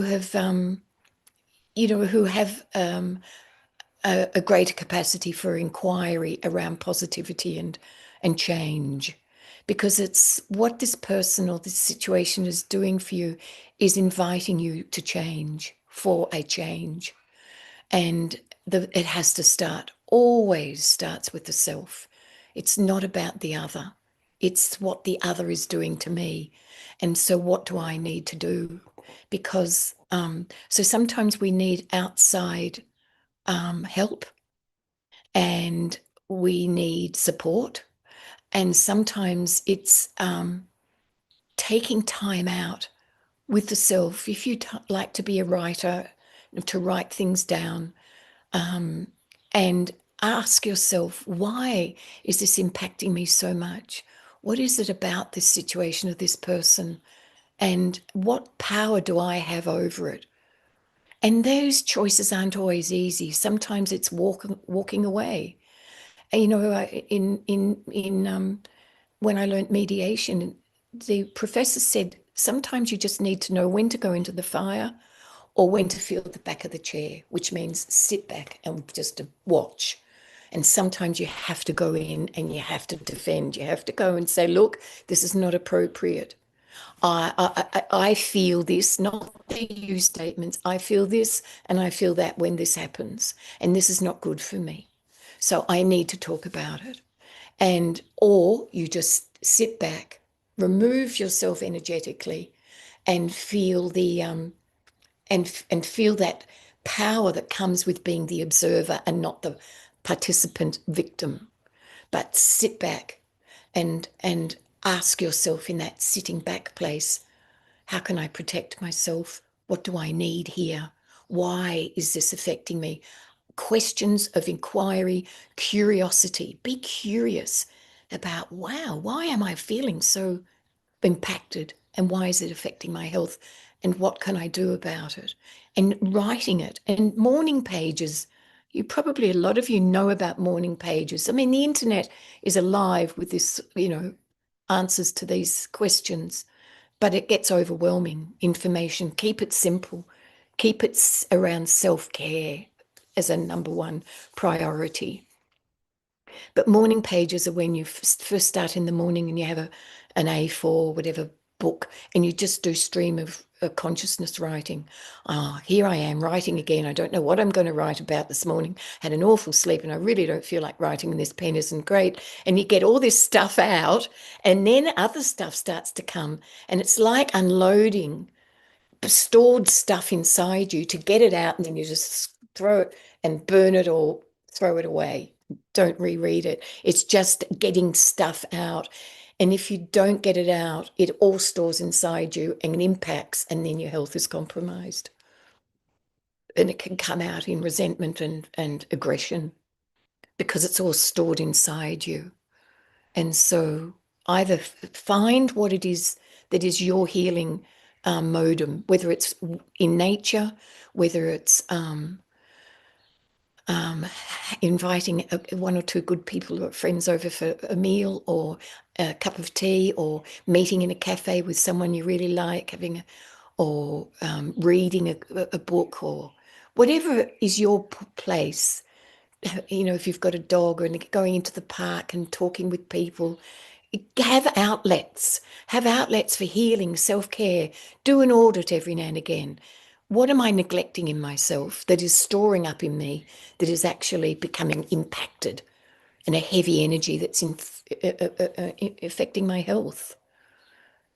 have who have a greater capacity for inquiry around positivity and change, because it's what this person or this situation is doing for you is inviting you to change, for a change. And it has to always starts with the self. It's not about the other, it's what the other is doing to me. And so what do I need to do? Because so sometimes we need outside help, and we need support. And sometimes it's taking time out with the self. If you like to be a writer, to write things down, um, and ask yourself, why is this impacting me so much? What is it about this situation of this person? And what power do I have over it? And those choices aren't always easy. Sometimes it's walking away. And, in when I learned mediation, the professor said sometimes you just need to know when to go into the fire or when to feel the back of the chair, which means sit back and just to watch. And sometimes you have to go in and you have to defend. You have to go and say, look, this is not appropriate. I feel this, not the you statements. I feel this and I feel that when this happens, and this is not good for me. So I need to talk about it. And or you just sit back, remove yourself energetically, and feel the and feel that power that comes with being the observer and not the participant victim. But sit back and ask yourself, in that sitting back place, how can I protect myself? What do I need here? Why is this affecting me? Questions of inquiry, curiosity. Be curious about, wow, why am I feeling so impacted, and why is it affecting my health, and what can I do about it? And writing it. And morning pages, a lot of you know about morning pages. I mean, the internet is alive with this, answers to these questions, but it gets overwhelming information. Keep it simple, keep it around self-care as a number one priority. But morning pages are when you first start in the morning and you have an A4, whatever book, and you just do stream of consciousness writing. Ah, here I am writing again. I don't know what I'm going to write about this morning. Had an awful sleep and I really don't feel like writing, and this pen isn't great. And you get all this stuff out, and then other stuff starts to come. And it's like unloading stored stuff inside you to get it out, and then you just throw it and burn it or throw it away. Don't reread it. It's just getting stuff out. And if you don't get it out, it all stores inside you and impacts, and then your health is compromised. And it can come out in resentment and aggression because it's all stored inside you. And so either find what it is that is your healing modem, whether it's in nature, whether it's um, inviting one or two good people or friends over for a meal or a cup of tea, or meeting in a cafe with someone you really like, or reading a book, or whatever is your place. If you've got a dog, or going into the park and talking with people, have outlets for healing, self-care. Do an audit every now and again. What am I neglecting in myself that is storing up in me, that is actually becoming impacted, and a heavy energy that's affecting my health?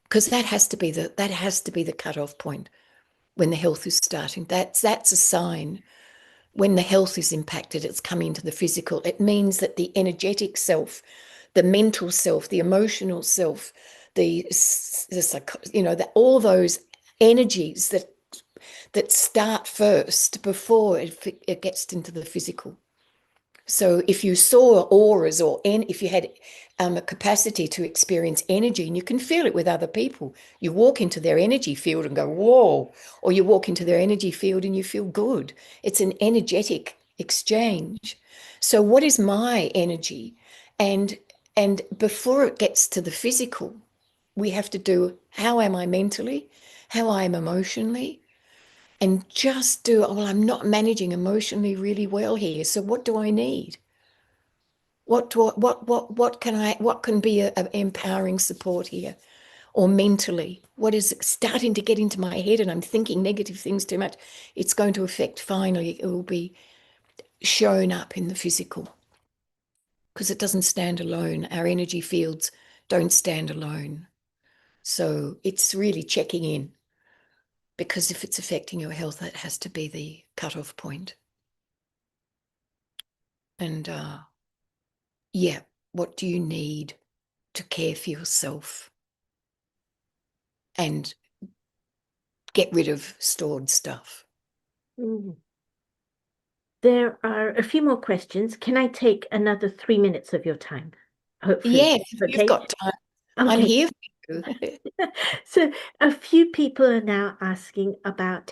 Because that has to be the cutoff point. When the health is starting, that's a sign. When the health is impacted, it's coming to the physical. It means that the energetic self, the mental self, the emotional self, all those energies that start first before it gets into the physical. So if you saw auras, if you had a capacity to experience energy, and you can feel it with other people, you walk into their energy field and go, whoa, or you walk into their energy field and you feel good. It's an energetic exchange. So what is my energy? And before it gets to the physical, we have to do, how am I mentally? How I am emotionally? And just do, oh, well, I'm not managing emotionally really well here. So what do I need? What can be a empowering support here? Or mentally, what is starting to get into my head and I'm thinking negative things too much? It's going to affect, finally, it will be shown up in the physical, because it doesn't stand alone. Our energy fields don't stand alone. So it's really checking in, because if it's affecting your health, that has to be the cutoff point. And yeah, what do you need to care for yourself and get rid of stored stuff? Mm. There are a few more questions. Can I take another 3 minutes of your time? Hopefully. Yes, you've Okay. got time. I'm Okay. here for you. So a few people are now asking about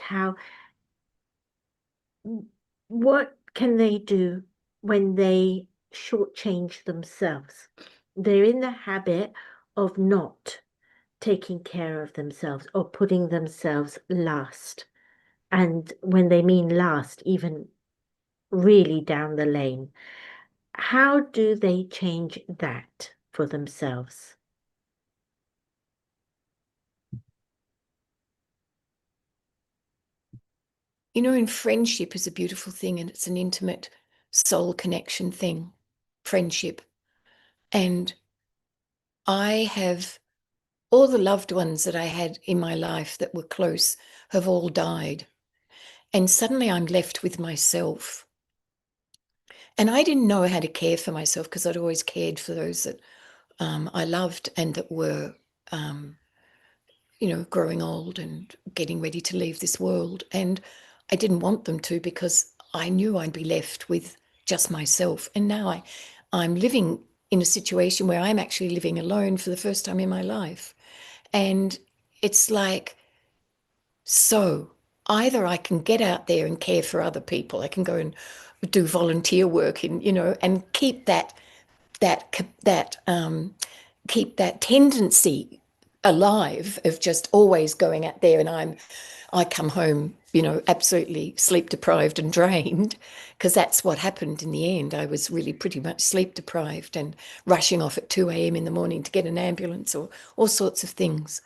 what can they do when they shortchange themselves? They're in the habit of not taking care of themselves or putting themselves last. And when they mean last, even really down the lane. How do they change that for themselves? In friendship is a beautiful thing, and it's an intimate soul connection thing, friendship. And I have all the loved ones that I had in my life that were close have all died. And suddenly I'm left with myself. And I didn't know how to care for myself, because I'd always cared for those that I loved and that were, um, growing old and getting ready to leave this world. And I didn't want them to, because I knew I'd be left with just myself. And now I'm living in a situation where I'm actually living alone for the first time in my life. And it's like, so either I can get out there and care for other people, I can go and do volunteer work and keep that that tendency alive of just always going out there, and I come home, absolutely sleep deprived and drained, because that's what happened in the end. I was really pretty much sleep deprived and rushing off at 2 a.m. in the morning to get an ambulance or all sorts of things.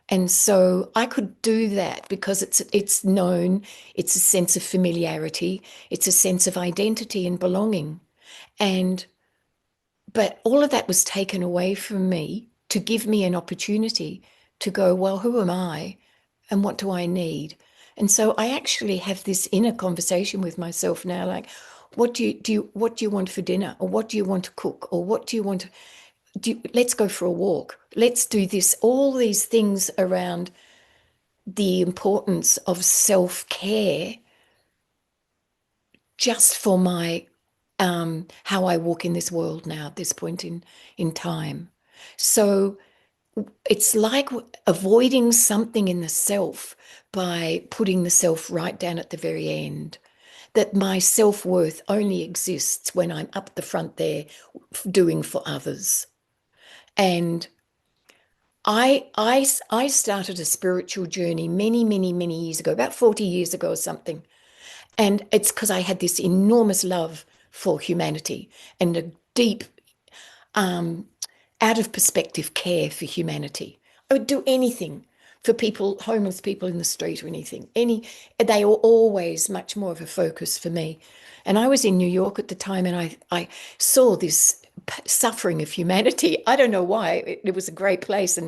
And so I could do that because it's known, it's a sense of familiarity, it's a sense of identity and belonging. And but all of that was taken away from me to give me an opportunity to go, well, who am I and what do I need? And so I actually have this inner conversation with myself now, like, what do you want for dinner? Or what do you want to cook? Or what do you want to do? Let's go for a walk. Let's do this. All these things around the importance of self-care just for my how I walk in this world now at this point in time. So it's like avoiding something in the self by putting the self right down at the very end. That my self-worth only exists when I'm up the front there doing for others. And I started a spiritual journey many, many, many years ago, about 40 years ago or something. And it's because I had this enormous love for humanity and a deep, um, out of perspective care for humanity. I would do anything for people, homeless people in the street or anything. They were always much more of a focus for me. And I was in New York at the time, and I saw this suffering of humanity. I don't know why. It was a great place,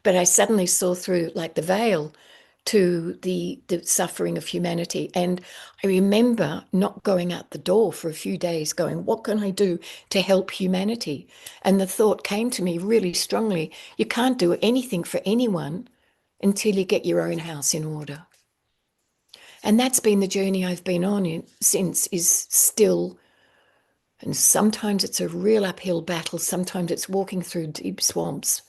but I suddenly saw through like the veil to the suffering of humanity. And I remember not going out the door for a few days, going, what can I do to help humanity? And the thought came to me really strongly, you can't do anything for anyone until you get your own house in order. And that's been the journey I've been on since, is still, and sometimes it's a real uphill battle, sometimes it's walking through deep swamps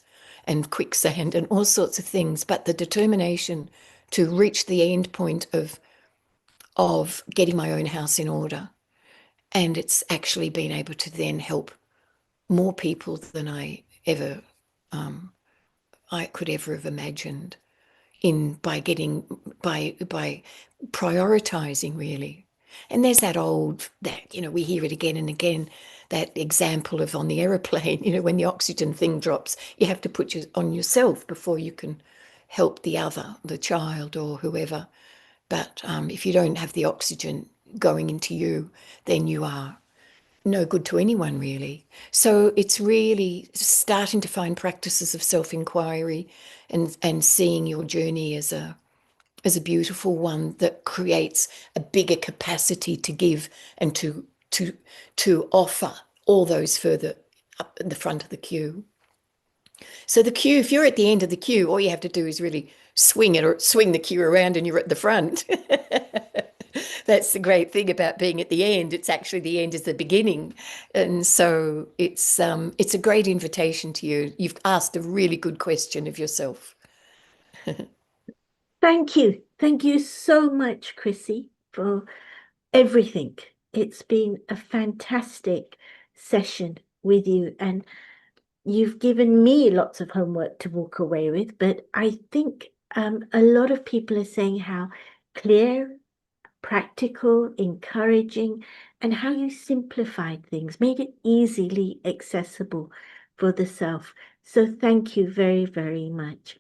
and quicksand and all sorts of things, but the determination to reach the end point of getting my own house in order. And it's actually been able to then help more people than I could ever have imagined, in by prioritizing, really. And there's that we hear it again and again, that example of on the aeroplane, when the oxygen thing drops, you have to put on yourself before you can help the other, the child or whoever. But if you don't have the oxygen going into you, then you are no good to anyone, really. So it's really starting to find practices of self-inquiry and seeing your journey as a beautiful one that creates a bigger capacity to give and to offer all those further up in the front of the queue. So the queue, if you're at the end of the queue, all you have to do is really swing it or swing the queue around and you're at the front. That's the great thing about being at the end. It's actually the end is the beginning. And so it's a great invitation to you. You've asked a really good question of yourself. Thank you. Thank you so much, Chrissy, for everything. It's been a fantastic session with you, and you've given me lots of homework to walk away with, but I think a lot of people are saying how clear, practical, encouraging, and how you simplified things, made it easily accessible for the self. So thank you very, very much.